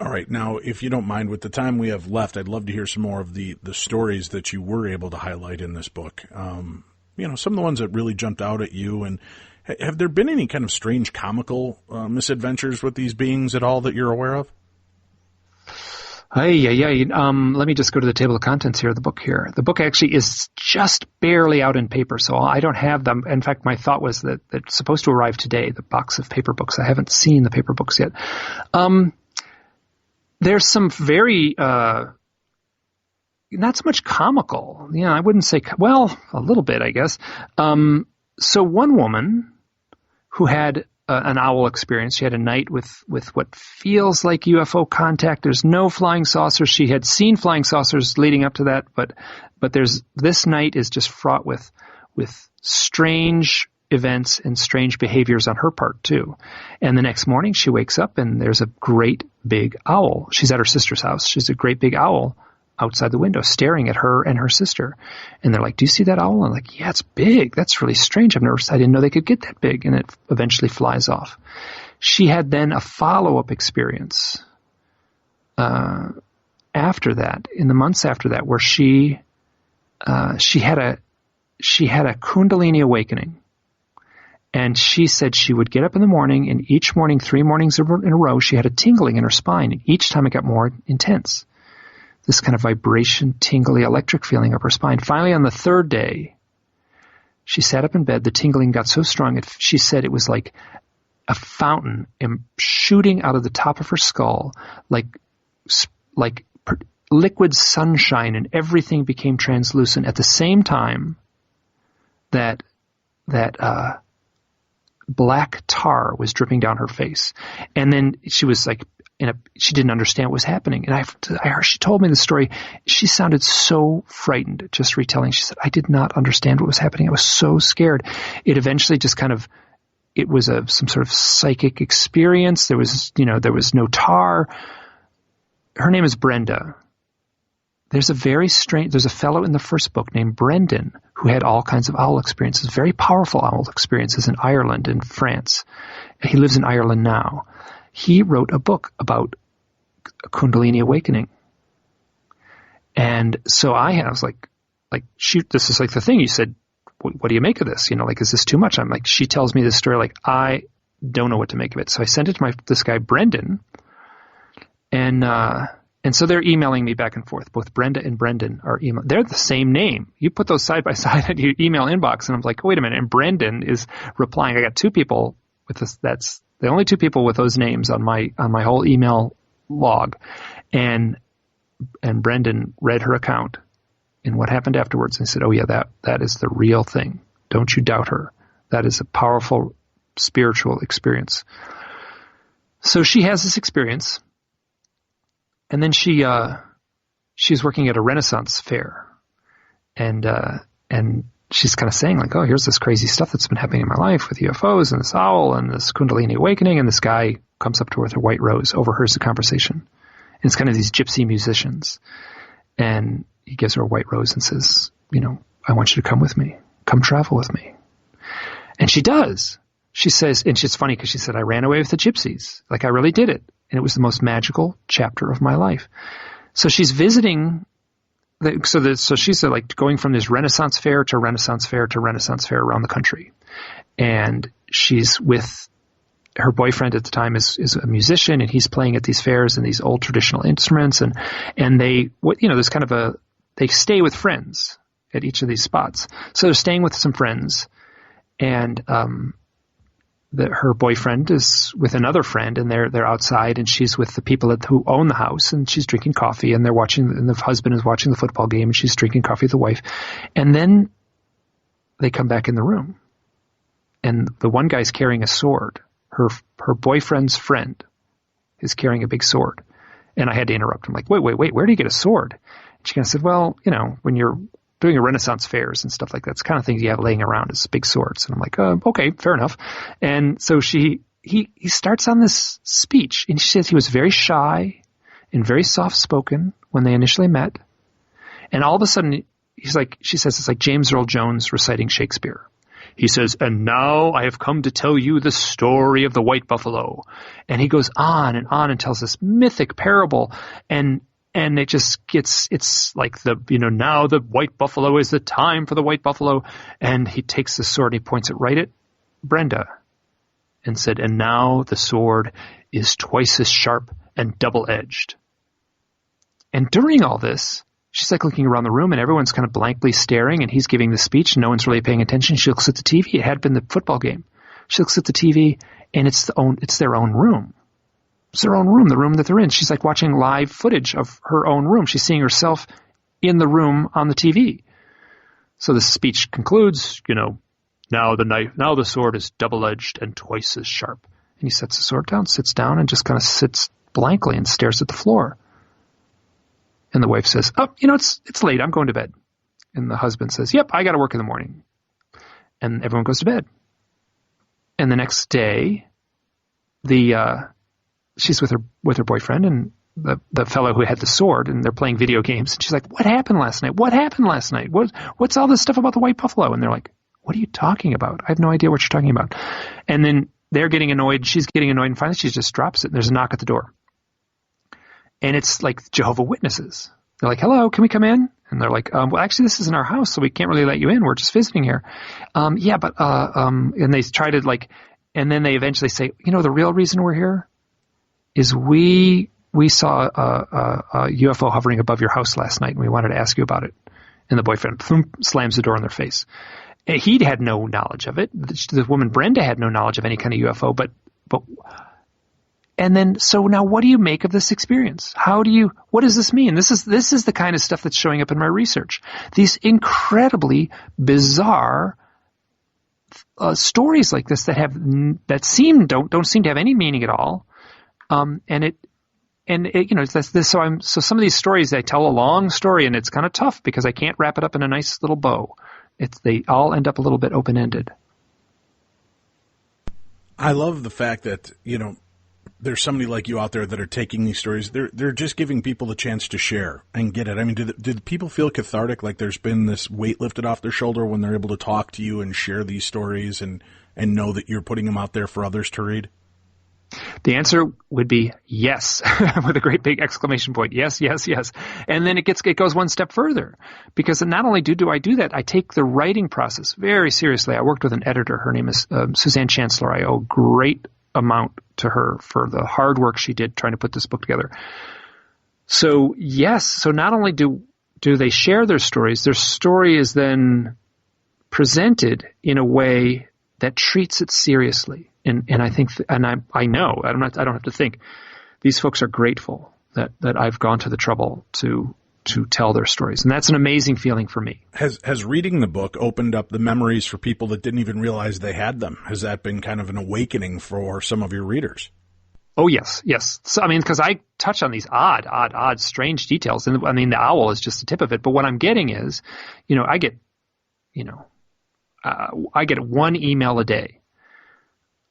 All right. Now, if you don't mind, with the time we have left, I'd love to hear some more of the stories that you were able to highlight in this book. Some of the ones that really jumped out at you. And have there been any kind of strange comical misadventures with these beings at all that you're aware of? Let me just go to the table of contents here of the book here. The book actually is just barely out in paper, so I don't have them. In fact, my thought was that it's supposed to arrive today, the box of paper books. I haven't seen the paper books yet. There's some very, not so much comical. I wouldn't say, well, a little bit, I guess. So one woman who had an owl experience, she had a night with what feels like UFO contact. There's no flying saucers. She had seen flying saucers leading up to that, but this night is just fraught with strange events and strange behaviors on her part too. And the next morning she wakes up and there's a great big owl. She's at her sister's house. She's a great big owl outside the window staring at her and her sister. And they're like, do you see that owl? I'm like, yeah, it's I didn't know they could get that big. And it eventually flies off. She had then a follow-up experience after that, in the months after that, where she had a Kundalini awakening. And she said she would get up in the morning, and each morning, 3 mornings in a row, she had a tingling in her spine. And each time it got more intense. This kind of vibration, tingly, electric feeling up her spine. Finally, on the third day, she sat up in bed. The tingling got so strong, she said it was like a fountain shooting out of the top of her skull, like liquid sunshine, and everything became translucent at the same time that black tar was dripping down her face. And then she was like, she didn't understand what was happening. And she told me the story. She sounded so frightened just retelling. She said, I did not understand what was happening. I was so scared. It eventually just it was some sort of psychic experience. There was no tar. Her name is Brenda. There's a fellow in the first book named Brendan who had all kinds of owl experiences, very powerful owl experiences in Ireland and France. He lives in Ireland now. He wrote a book about a Kundalini awakening. And so I was like, shoot, this is like the thing. You said, what do you make of this? Is this too much? I'm like, she tells me this story, like, I don't know what to make of it. So I sent it to this guy, Brendan. And so they're emailing me back and forth. Both Brenda and Brendan are emailing. They're the same name. You put those side by side in your email inbox, and I'm like, wait a minute. And Brendan is replying. I got 2 people with this. That's the only 2 people with those names on my whole email log. And Brendan read her account and what happened afterwards, and said, oh yeah, that is the real thing. Don't you doubt her. That is a powerful spiritual experience. So she has this experience. And then she's working at a Renaissance fair, and she's kind of saying like, oh, here's this crazy stuff that's been happening in my life with UFOs and this owl and this Kundalini awakening. And this guy comes up to her with a white rose, overhears the conversation. And it's kind of these gypsy musicians. And he gives her a white rose and says, I want you to come with me, come travel with me. And she does. She says, and it's funny because she said, I ran away with the gypsies. Like I really did it. And it was the most magical chapter of my life. So she's visiting, so she's like going from this Renaissance fair to Renaissance fair to Renaissance fair around the country. And she's with her boyfriend at the time is a musician, and he's playing at these fairs and these old traditional instruments. And there's kind of they stay with friends at each of these spots. So they're staying with some friends, and her boyfriend is with another friend, and they're outside, and she's with the people who own the house, and she's drinking coffee, and and the husband is watching the football game, and she's drinking coffee with the wife. And then they come back in the room, and the one guy's carrying a sword. Her boyfriend's friend is carrying a big sword. And I had to interrupt him, like, wait, where do you get a sword? And she kind of said, well, when you're doing a Renaissance fairs and stuff like that, it's the kind of things you have laying around is big swords. And I'm like, okay, fair enough. And so he starts on this speech, and she says he was very shy and very soft-spoken when they initially met. And all of a sudden, she says it's like James Earl Jones reciting Shakespeare. He says, and now I have come to tell you the story of the white buffalo. And he goes on and tells this mythic parable. And it just gets, it's like now the white buffalo is the time for the white buffalo. And he takes the sword and he points it right at Brenda and said, and now the sword is twice as sharp and double-edged. And during all this, she's like looking around the room and everyone's kind of blankly staring and he's giving the speech and no one's really paying attention. She looks at the TV. It had been the football game. She looks at the TV and it's their own room. It's their own room, the room that they're in. She's like watching live footage of her own room. She's seeing herself in the room on the TV. So the speech concludes, now the sword is double-edged and twice as sharp. And he sets the sword down, sits down and just kind of sits blankly and stares at the floor. And the wife says, oh, it's late. I'm going to bed. And the husband says, yep, I got to work in the morning. And everyone goes to bed. And the next day, she's with her boyfriend and the fellow who had the sword, and they're playing video games. And she's like, what happened last night? What happened last night? What's all this stuff about the white buffalo? And they're like, what are you talking about? I have no idea what you're talking about. And then they're getting annoyed. She's getting annoyed. And finally, she just drops it. And there's a knock at the door. And it's like Jehovah's Witnesses. They're like, hello, can we come in? And they're like, well, actually, this isn't our house, so we can't really let you in. We're just visiting here. And they try to and then they eventually say, the real reason we're here is we saw a UFO hovering above your house last night, and we wanted to ask you about it. And the boyfriend slams the door in their face. And he had no knowledge of it. The woman Brenda had no knowledge of any kind of UFO, but and then, so now what do you make of this experience? What does this mean? This is the kind of stuff that's showing up in my research. These incredibly bizarre stories like this that don't seem to have any meaning at all. So some of these stories, I tell a long story and it's kind of tough because I can't wrap it up in a nice little bow. They all end up a little bit open-ended. I love the fact that, there's somebody like you out there that are taking these stories. They're just giving people the chance to share and get it. I mean, did people feel cathartic, like there's been this weight lifted off their shoulder when they're able to talk to you and share these stories and know that you're putting them out there for others to read? The answer would be yes, with a great big exclamation point. Yes, yes, yes. And then it goes one step further, because not only do I do that, I take the writing process very seriously. I worked with an editor. Her name is Suzanne Chancellor. I owe great amount to her for the hard work she did trying to put this book together. So yes, so not only do they share their story is then presented in a way that treats it seriously. And I think, I know, I don't have to think. These folks are grateful that I've gone to the trouble to tell their stories. And that's an amazing feeling for me. Has reading the book opened up the memories for people that didn't even realize they had them? Has that been kind of an awakening for some of your readers? Oh, yes. So, because I touch on these odd, strange details. And the owl is just the tip of it. But what I'm getting is, I get one email a day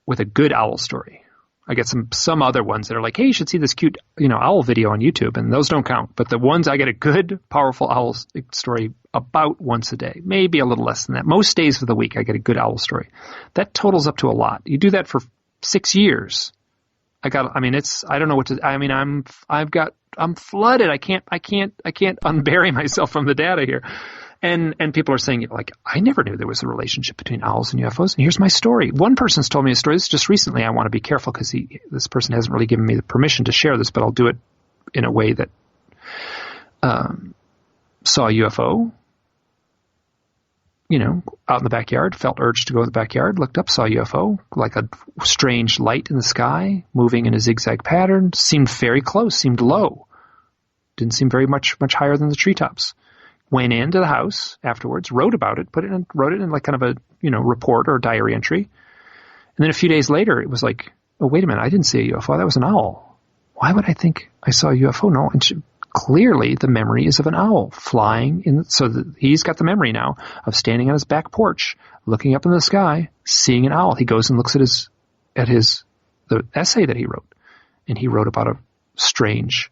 with a good owl story. I get some other ones that are like, hey, you should see this cute, owl video on YouTube, and those don't count. But the ones I get a good, powerful owl story about once a day, maybe a little less than that. Most days of the week, I get a good owl story. That totals up to a lot. You do that for 6 years. I don't know what to, I'm flooded. I can't unbury myself from the data here. And people are saying, like, I never knew there was a relationship between owls and UFOs. And here's my story. One person's told me a story. This is just recently. I want to be careful because this person hasn't really given me the permission to share this, but I'll do it in a way that saw a UFO, out in the backyard, felt urged to go in the backyard, looked up, saw a UFO, like a strange light in the sky, moving in a zigzag pattern, seemed very close, seemed low, didn't seem very much higher than the treetops. Went into the house afterwards, wrote about it, wrote it in like kind of a, report or a diary entry. And then a few days later, it was like, oh, wait a minute, I didn't see a UFO. That was an owl. Why would I think I saw a UFO? No. And clearly the memory is of an owl flying he's got the memory now of standing on his back porch, looking up in the sky, seeing an owl. He goes and looks at the essay that he wrote. And he wrote about a strange,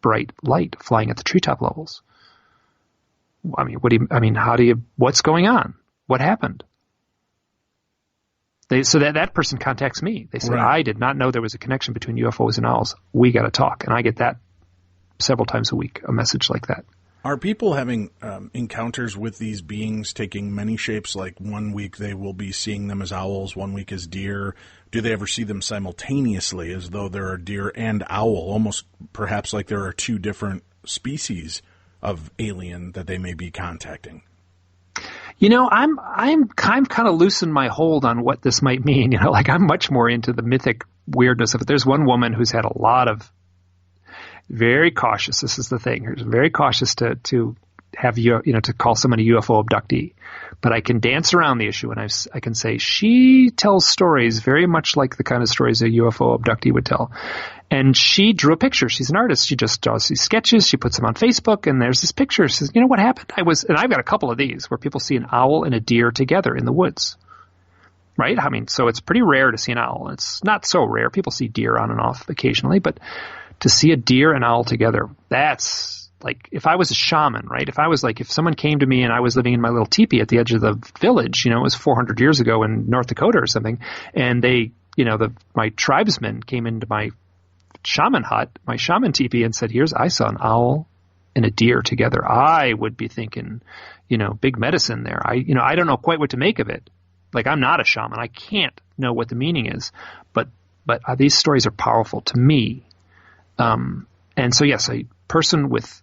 bright light flying at the treetop levels. What's going on? What happened? So that person contacts me. They say, Right. I did not know there was a connection between UFOs and owls. We got to talk. And I get that several times a week, a message like that. Are people having encounters with these beings taking many shapes? Like one week they will be seeing them as owls, one week as deer. Do they ever see them simultaneously as though there are deer and owl, almost perhaps like there are two different species of alien that they may be contacting? You know, I'm kind of loosened my hold on what this might mean. You know, like I'm much more into the mythic weirdness of it. There's one woman who's had a lot of very cautious. This is the thing. She's very cautious to have to call someone a UFO abductee. But I can dance around the issue, and I can say she tells stories very much like the kind of stories a UFO abductee would tell. And she drew a picture. She's an artist. She just draws these sketches. She puts them on Facebook, and there's this picture. She says, you know what happened? And I've got a couple of these where people see an owl and a deer together in the woods. Right? I mean, so it's pretty rare to see an owl. It's not so rare. People see deer on and off occasionally, but to see a deer and owl together, that's like, if I was a shaman, right? If someone came to me and I was living in my little teepee at the edge of the village, it was 400 years ago in North Dakota or something, and my tribesmen came into my shaman hut, my shaman teepee, and said, I saw an owl and a deer together. I would be thinking, big medicine there. I don't know quite what to make of it. Like, I'm not a shaman. I can't know what the meaning is, but these stories are powerful to me. And so, yes, a person with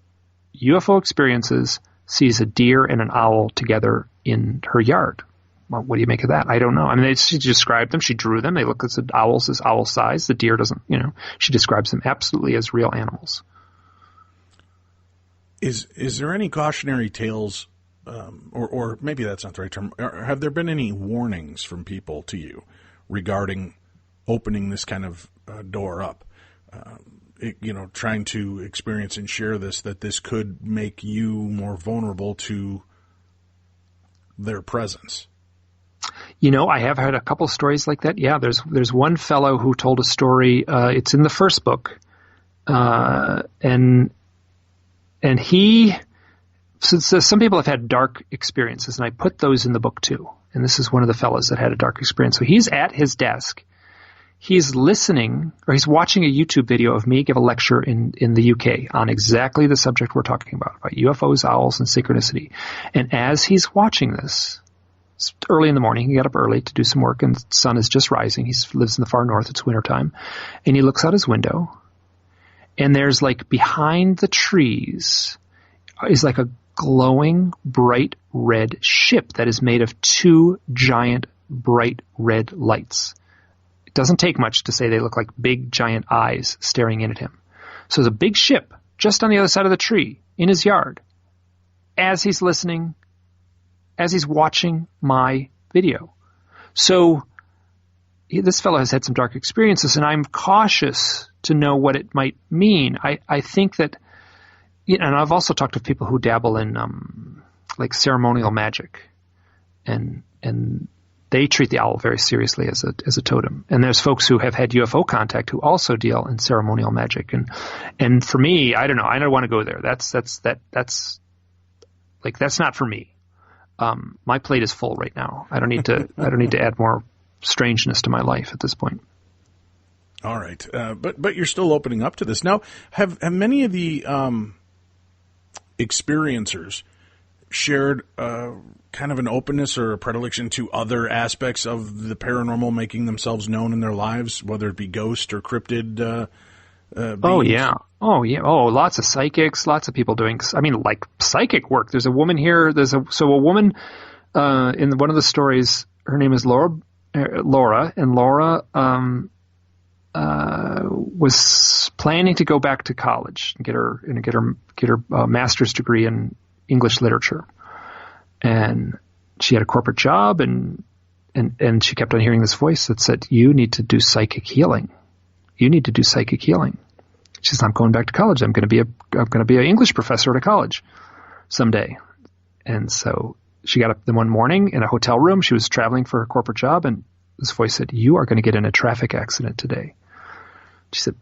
UFO experiences sees a deer and an owl together in her yard. Well, what do you make of that? I don't know. I mean, she described them. She drew them. They look as owls as owl size. The deer doesn't, she describes them absolutely as real animals. Is there any cautionary tales, or maybe that's not the right term, have there been any warnings from people to you regarding opening this kind of door up? Trying to experience and share that this could make you more vulnerable to their presence. I have heard a couple stories like that. Yeah, there's one fellow who told a story. It's in the first book, and he. So some people have had dark experiences, and I put those in the book too. And this is one of the fellows that had a dark experience. So he's at his desk. He's listening, or he's watching a YouTube video of me give a lecture in the UK on exactly the subject we're talking about UFOs, owls, and synchronicity. And as he's watching this, it's early in the morning, he got up early to do some work, and the sun is just rising. He lives in the far north, it's wintertime. And he looks out his window, and there's behind the trees is a glowing, bright red ship that is made of two giant, bright red lights. It doesn't take much to say they look like big, giant eyes staring in at him. So there's a big ship just on the other side of the tree in his yard as he's listening, as he's watching my video. So this fellow has had some dark experiences, and I'm cautious to know what it might mean. I think that, and I've also talked to people who dabble in ceremonial magic, and they treat the owl very seriously as a totem. And there's folks who have had UFO contact who also deal in ceremonial magic. And for me, I don't know. I don't want to go there. That's not for me. My plate is full right now. I don't need to add more strangeness to my life at this point. All right. But you're still opening up to this. Now, have many of the experiencers shared kind of an openness or a predilection to other aspects of the paranormal making themselves known in their lives, whether it be ghost or cryptid beings? Oh, yeah. Oh, lots of psychics, lots of people doing, psychic work. There's a woman here. A woman in one of the stories, her name is Laura, and Laura was planning to go back to college and get her master's degree in English literature. And she had a corporate job, and she kept on hearing this voice that said, you need to do psychic healing. You need to do psychic healing. She says, I'm going back to college. I'm going to be an English professor at a college someday. And so she got up one morning in a hotel room. She was traveling for her corporate job, and this voice said, you are going to get in a traffic accident today. She said,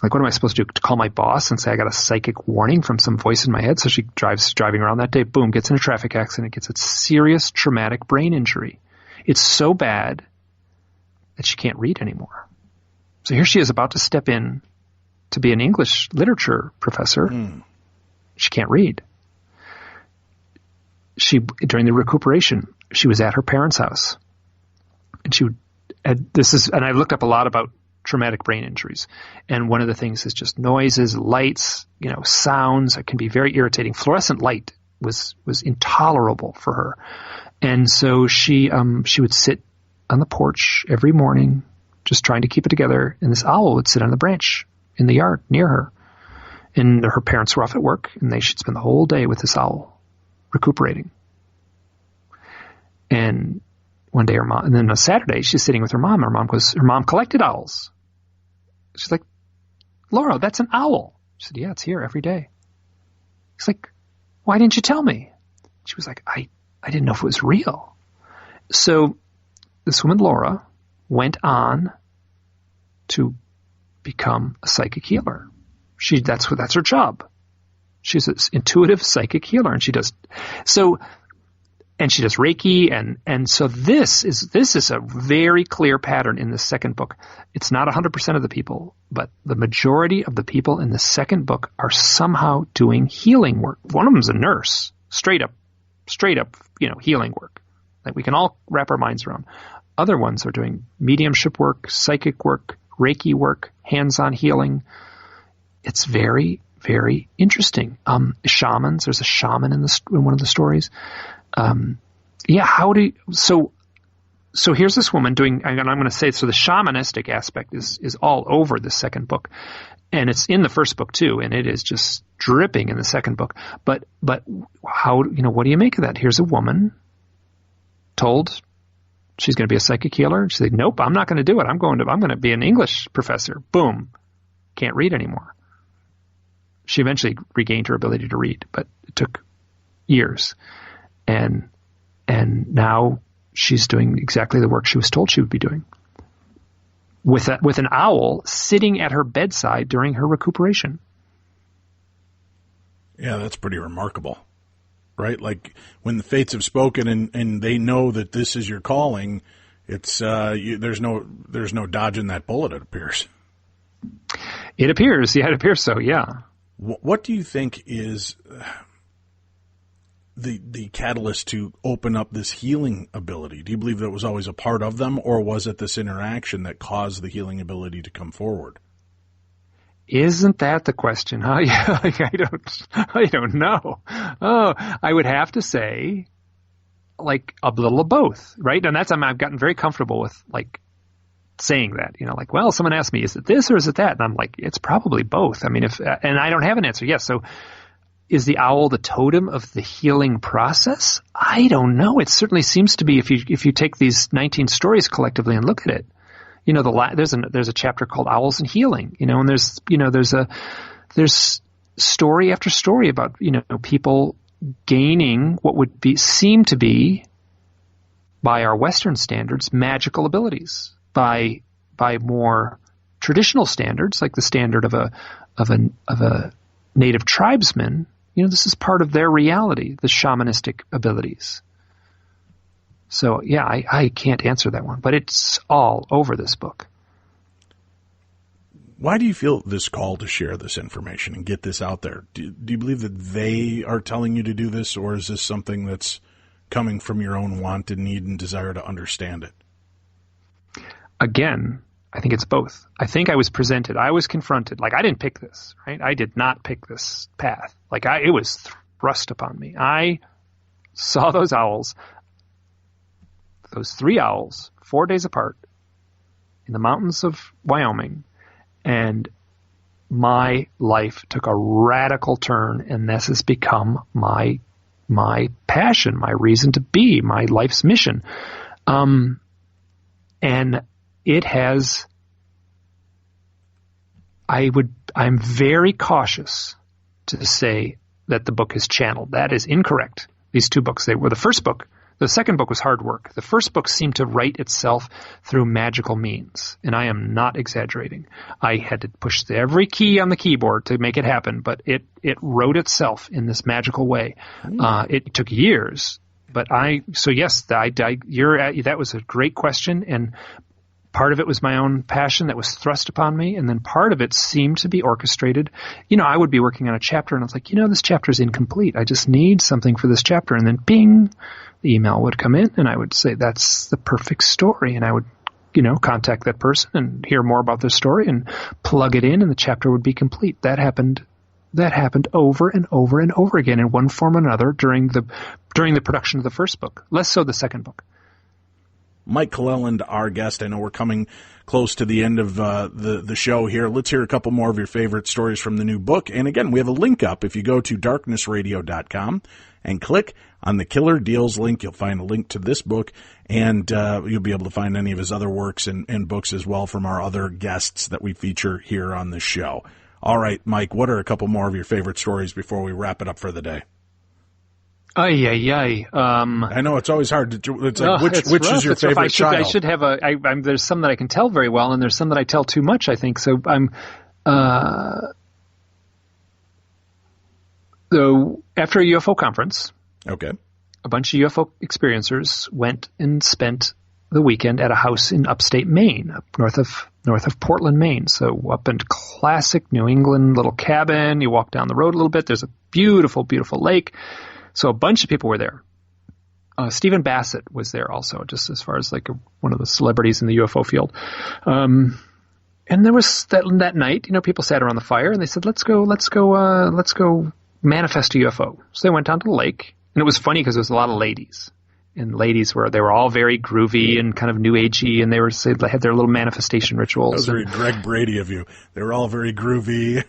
what am I supposed to do? To call my boss and say I got a psychic warning from some voice in my head? So she driving around that day, boom, gets in a traffic accident, gets a serious traumatic brain injury. It's so bad that she can't read anymore. So here she is about to step in to be an English literature professor. She can't read. During the recuperation, she was at her parents' house, and I looked up a lot about traumatic brain injuries, and one of the things is just noises, lights, sounds. It can be very irritating. Fluorescent light was intolerable for her, and so she would sit on the porch every morning, just trying to keep it together, and this owl would sit on the branch in the yard near her, and her parents were off at work, and they should spend the whole day with this owl, recuperating. And one day and then on Saturday, she's sitting with her mom. Her mom collected owls. She's like, Laura, that's an owl. She said, yeah, it's here every day. He's like, why didn't you tell me? She was like, I didn't know if it was real. So this woman, Laura, went on to become a psychic healer. That's her job. She's an intuitive psychic healer, and she does Reiki, and so this is a very clear pattern in the second book. It's not 100% of the people, but the majority of the people in the second book are somehow doing healing work. One of them's a nurse, straight up, healing work that we can all wrap our minds around. Other ones are doing mediumship work, psychic work, Reiki work, hands-on healing. It's very, very interesting. Shamans. There's a shaman in one of the stories. So here's this woman doing, and I'm going to say, so the shamanistic aspect is all over the second book, and it's in the first book too, and it is just dripping in the second book. But how, what do you make of that? Here's a woman told she's going to be a psychic healer. She said, nope, I'm not going to do it. I'm going to be an English professor. Boom. Can't read anymore. She eventually regained her ability to read, but it took years. And now she's doing exactly the work she was told she would be doing, with an owl sitting at her bedside during her recuperation. Yeah, that's pretty remarkable, right? Like when the fates have spoken and they know that this is your calling, it's there's no dodging that bullet. It appears. It appears, yeah, it appears so, yeah. What do you think is the catalyst to open up this healing ability? Do you believe that was always a part of them, or was it this interaction that caused the healing ability to come forward? Isn't that the question? Huh? Yeah, I don't know. Oh, I would have to say, like, a little of both, right? And I've gotten very comfortable with, like, saying that, well, someone asked me, is it this or is it that? And I'm like, it's probably both. I mean, and I don't have an answer. Yes. So is the owl the totem of the healing process? I don't know. It certainly seems to be, if you take these 19 stories collectively and look at it, there's a chapter called Owls and Healing, and there's story after story about, people gaining what would seem to be, by our Western standards, magical abilities. By more traditional standards, like the standard of a native tribesman, this is part of their reality, the shamanistic abilities. So yeah, I can't answer that one, but it's all over this book. Why do you feel this call to share this information and get this out there? Do you believe that they are telling you to do this, or is this something that's coming from your own wanted need and desire to understand it? Again, I think it's both. I think I was confronted. Like, I didn't pick this, right? I did not pick this path. Like, it was thrust upon me. I saw those owls, those 3 owls, 4 days apart in the mountains of Wyoming, and my life took a radical turn, and this has become my passion, my reason to be, my life's mission. And it has, I'm very cautious to say that the book is channeled. That is incorrect. These 2 books, they were the first book. The second book was hard work. The first book seemed to write itself through magical means, and I am not exaggerating. I had to push every key on the keyboard to make it happen, but it wrote itself in this magical way. It took years, But yes, that was a great question. And part of it was my own passion that was thrust upon me. And then part of it seemed to be orchestrated. I would be working on a chapter and I was like, this chapter is incomplete. I just need something for this chapter. And then bing, the email would come in and I would say, that's the perfect story. And I would, contact that person and hear more about their story and plug it in and the chapter would be complete. That happened over and over and over again in one form or another during the production of the first book, less so the second book. Mike Clelland, our guest. I know we're coming close to the end of the show here. Let's hear a couple more of your favorite stories from the new book. And again, we have a link up. If you go to darknessradio.com and click on the Killer Deals link, you'll find a link to this book, and you'll be able to find any of his other works and books as well from our other guests that we feature here on the show. All right, Mike, what are a couple more of your favorite stories before we wrap it up for the day? I know it's always hard to. It's like which is your favorite child? I should have there's some that I can tell very well, and there's some that I tell too much, I think. So so after a UFO conference, okay, a bunch of UFO experiencers went and spent the weekend at a house in upstate Maine, up north of Portland, Maine. So up in classic New England little cabin. You walk down the road a little bit. There's a beautiful, beautiful lake. So a bunch of people were there. Stephen Bassett was there also, just as far as like one of the celebrities in the UFO field. And there was that night, people sat around the fire and they said, let's go manifest a UFO. So they went down to the lake, and it was funny because there was a lot of ladies. And ladies they were all very groovy and kind of new agey, and they had their little manifestation rituals. That was very Greg Brady of you. They were all very groovy.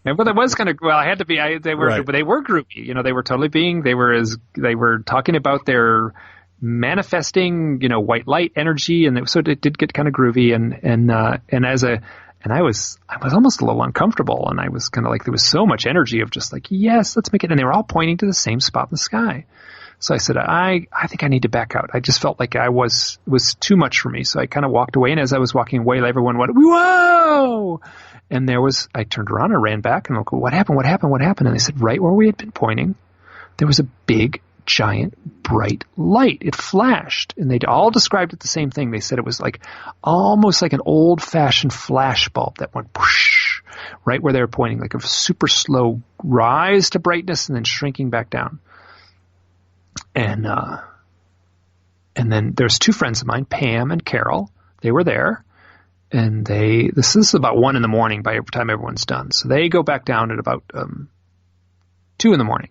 And well, that was kind of I had to be. They were, right. But they were groovy. They were totally being. They were talking about their manifesting, white light energy, and so it did get kind of groovy. And I was almost a little uncomfortable, and I was kind of like there was so much energy of just like yes, let's make it. And they were all pointing to the same spot in the sky. So I said, I think I need to back out. I just felt like it was too much for me. So I kind of walked away, and as I was walking away, everyone went, whoa! And I turned around and ran back, and I go, what happened? And they said, right where we had been pointing, there was a big, giant, bright light. It flashed, and they all described it the same thing. They said it was almost like an old-fashioned flash bulb that went whoosh, right where they were pointing, like a super slow rise to brightness and then shrinking back down. And then there's two friends of mine, Pam and Carol. They were there, and this is about 1 a.m. by the time everyone's done. So they go back down at about 2 a.m,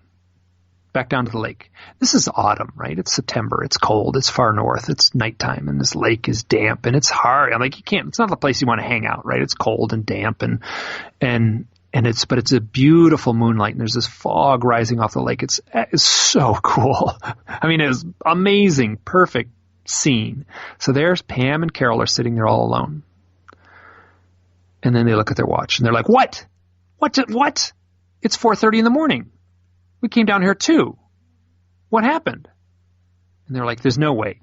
back down to the lake. This is autumn, right? It's September. It's cold. It's far north. It's nighttime, and this lake is damp, and it's hard. It's not the place you want to hang out, right? It's cold and damp, but it's a beautiful moonlight, and there's this fog rising off the lake. It's so cool. It was amazing, perfect scene. So there's Pam and Carol are sitting there all alone. And then they look at their watch, and they're like, what? What? It's 4:30 in the morning. We came down here at 2. What happened? And they're like, there's no way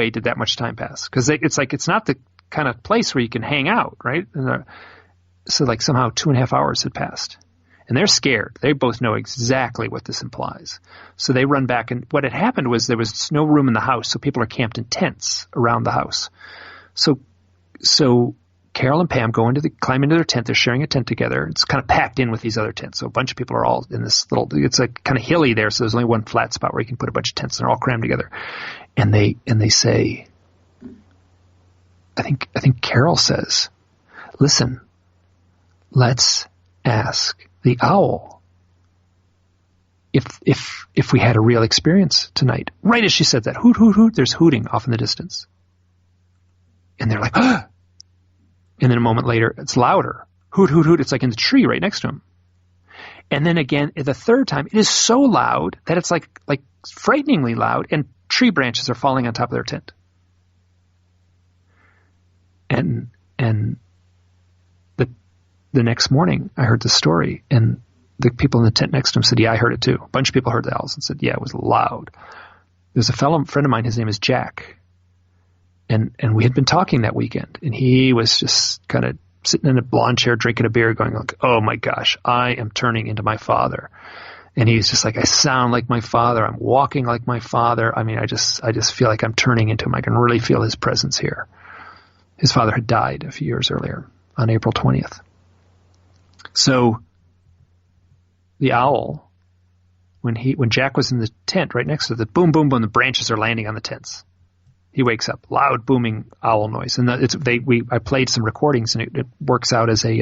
did that much time pass. Because it's not the kind of place where you can hang out, right? And so somehow 2.5 hours had passed. And they're scared. They both know exactly what this implies. So they run back, and what had happened was there was no room in the house, so people are camped in tents around the house. So Carol and Pam climb into their tent. They're sharing a tent together. It's kind of packed in with these other tents. So a bunch of people are all in this it's like kind of hilly there, so there's only one flat spot where you can put a bunch of tents, and they're all crammed together. And they say, I think Carol says, listen, let's ask the owl if we had a real experience tonight. Right as she said that, hoot, hoot, hoot, there's hooting off in the distance. And they're like, ah! And then a moment later, it's louder. Hoot, hoot, hoot. It's like in the tree right next to him. And then again, the third time, it is so loud that it's like frighteningly loud, and tree branches are falling on top of their tent. And the next morning, I heard the story, and the people in the tent next to him said, yeah, I heard it too. A bunch of people heard the owls and said, yeah, it was loud. There's a friend of mine, his name is Jack. And we had been talking that weekend, and he was just kind of sitting in a lawn chair drinking a beer going like, oh my gosh, I am turning into my father. And he's just like, I sound like my father. I'm walking like my father. I mean, I just feel like I'm turning into him. I can really feel his presence here. His father had died a few years earlier on April 20th. So the owl, when Jack was in the tent right next to the boom, boom, boom, the branches are landing on the tents. He wakes up, loud booming owl noise. And I played some recordings, and it works out as a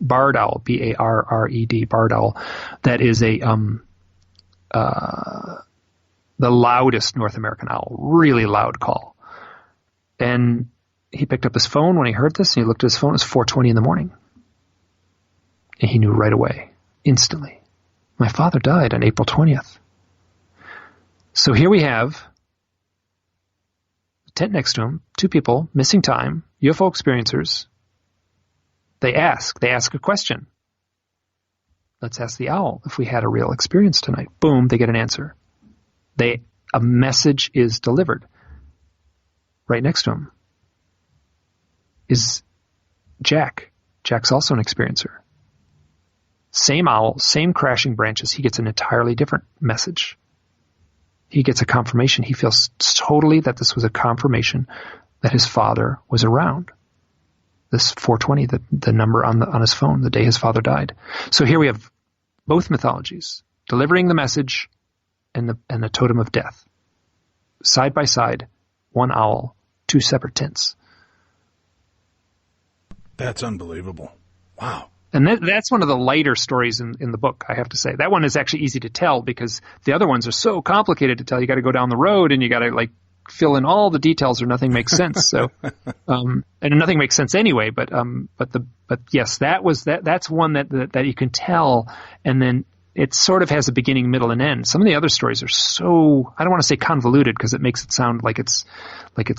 barred owl, B-A-R-R-E-D, barred owl. That is the loudest North American owl, really loud call. And he picked up his phone when he heard this, and he looked at his phone. It was 4:20 in the morning. And he knew right away, instantly. My father died on April 20th. So here we have the tent next to him, two people, missing time, UFO experiencers. They ask a question. Let's ask the owl if we had a real experience tonight. Boom, they get an answer. A message is delivered. Right next to him is Jack. Jack's also an experiencer. Same owl, same crashing branches. He gets an entirely different message. He gets a confirmation. He feels totally that this was a confirmation that his father was around. This 420, the number on his phone, the day his father died. So here we have both mythologies, delivering the message and the totem of death. Side by side, one owl, two separate tents. That's unbelievable. Wow. And that's one of the lighter stories in the book, I have to say. That one is actually easy to tell because the other ones are so complicated to tell. You got to go down the road and you got to fill in all the details or nothing makes sense. So, and nothing makes sense anyway. But yes, that's one that you can tell, and then it sort of has a beginning, middle, and end. Some of the other stories are so, I don't want to say convoluted because it makes it sound like it's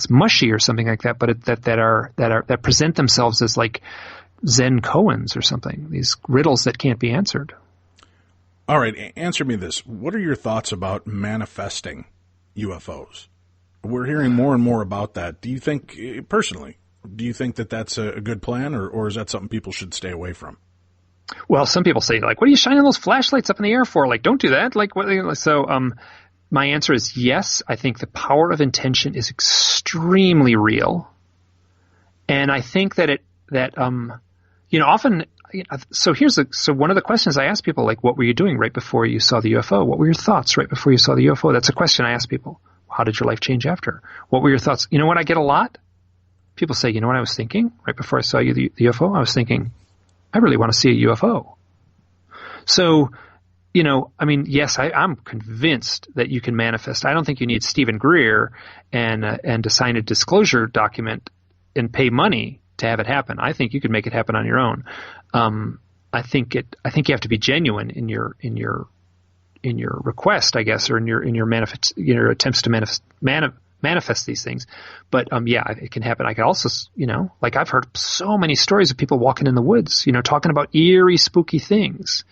mushy or something like that, but that present themselves as like Zen koans or something, these riddles that can't be answered. All right, answer me this. What are your thoughts about manifesting UFOs? We're hearing more and more about that. Do you think, personally, that that's a good plan, or is that something people should stay away from? Well, some people say, what are you shining those flashlights up in the air for? Don't do that. My answer is yes. I think the power of intention is extremely real. And I think that often, so one of the questions I ask people, what were you doing right before you saw the UFO? What were your thoughts right before you saw the UFO? That's a question I ask people. How did your life change after? What were your thoughts? You know what I get a lot? People say, you know what I was thinking right before I saw the UFO? I was thinking, I really want to see a UFO. So, yes, I'm convinced that you can manifest. I don't think you need Stephen Greer and to sign a disclosure document and pay money to have it happen. I think you could make it happen on your own. I think you have to be genuine in your request, I guess, or in your attempts to manifest these things. But it can happen. I can also, I've heard so many stories of people walking in the woods, talking about eerie, spooky things,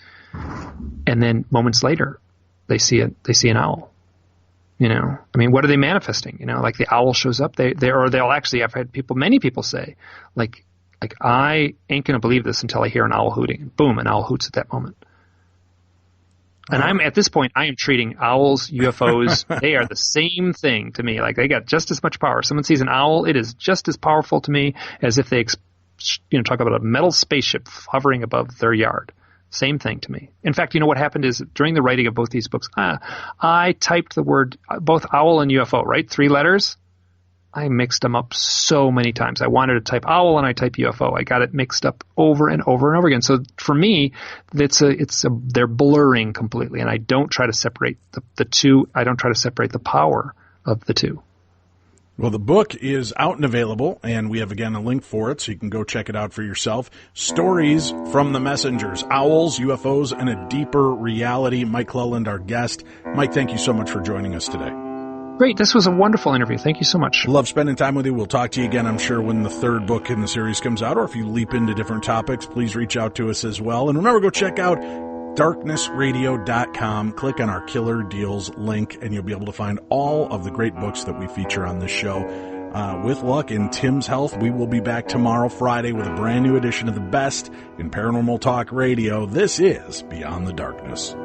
and then moments later, they see an owl. What are they manifesting? The owl shows up. They'll actually. I've had many people say, I ain't gonna believe this until I hear an owl hooting. Boom, an owl hoots at that moment. And at this point, I am treating owls, UFOs, they are the same thing to me. They got just as much power. Someone sees an owl, it is just as powerful to me as if they, talk about a metal spaceship hovering above their yard. Same thing to me. In fact, what happened is during the writing of both these books, I typed the word, both owl and UFO, right? 3 letters. I mixed them up so many times. I wanted to type owl and I type UFO. I got it mixed up over and over and over again. So for me, they're blurring completely, and I don't try to separate the two. I don't try to separate the power of the two. Well, the book is out and available, and we have, again, a link for it, so you can go check it out for yourself. Stories from the Messengers, Owls, UFOs, and a Deeper Reality. Mike Clelland, our guest. Mike, thank you so much for joining us today. Great. This was a wonderful interview. Thank you so much. Love spending time with you. We'll talk to you again, I'm sure, when the 3rd book in the series comes out, or if you leap into different topics, please reach out to us as well. And remember, go check out darknessradio.com. Click on our Killer Deals link, and you'll be able to find all of the great books that we feature on this show. With luck, in Tim's health, we will be back tomorrow, Friday, with a brand new edition of the best in paranormal talk radio. This is Beyond the Darkness.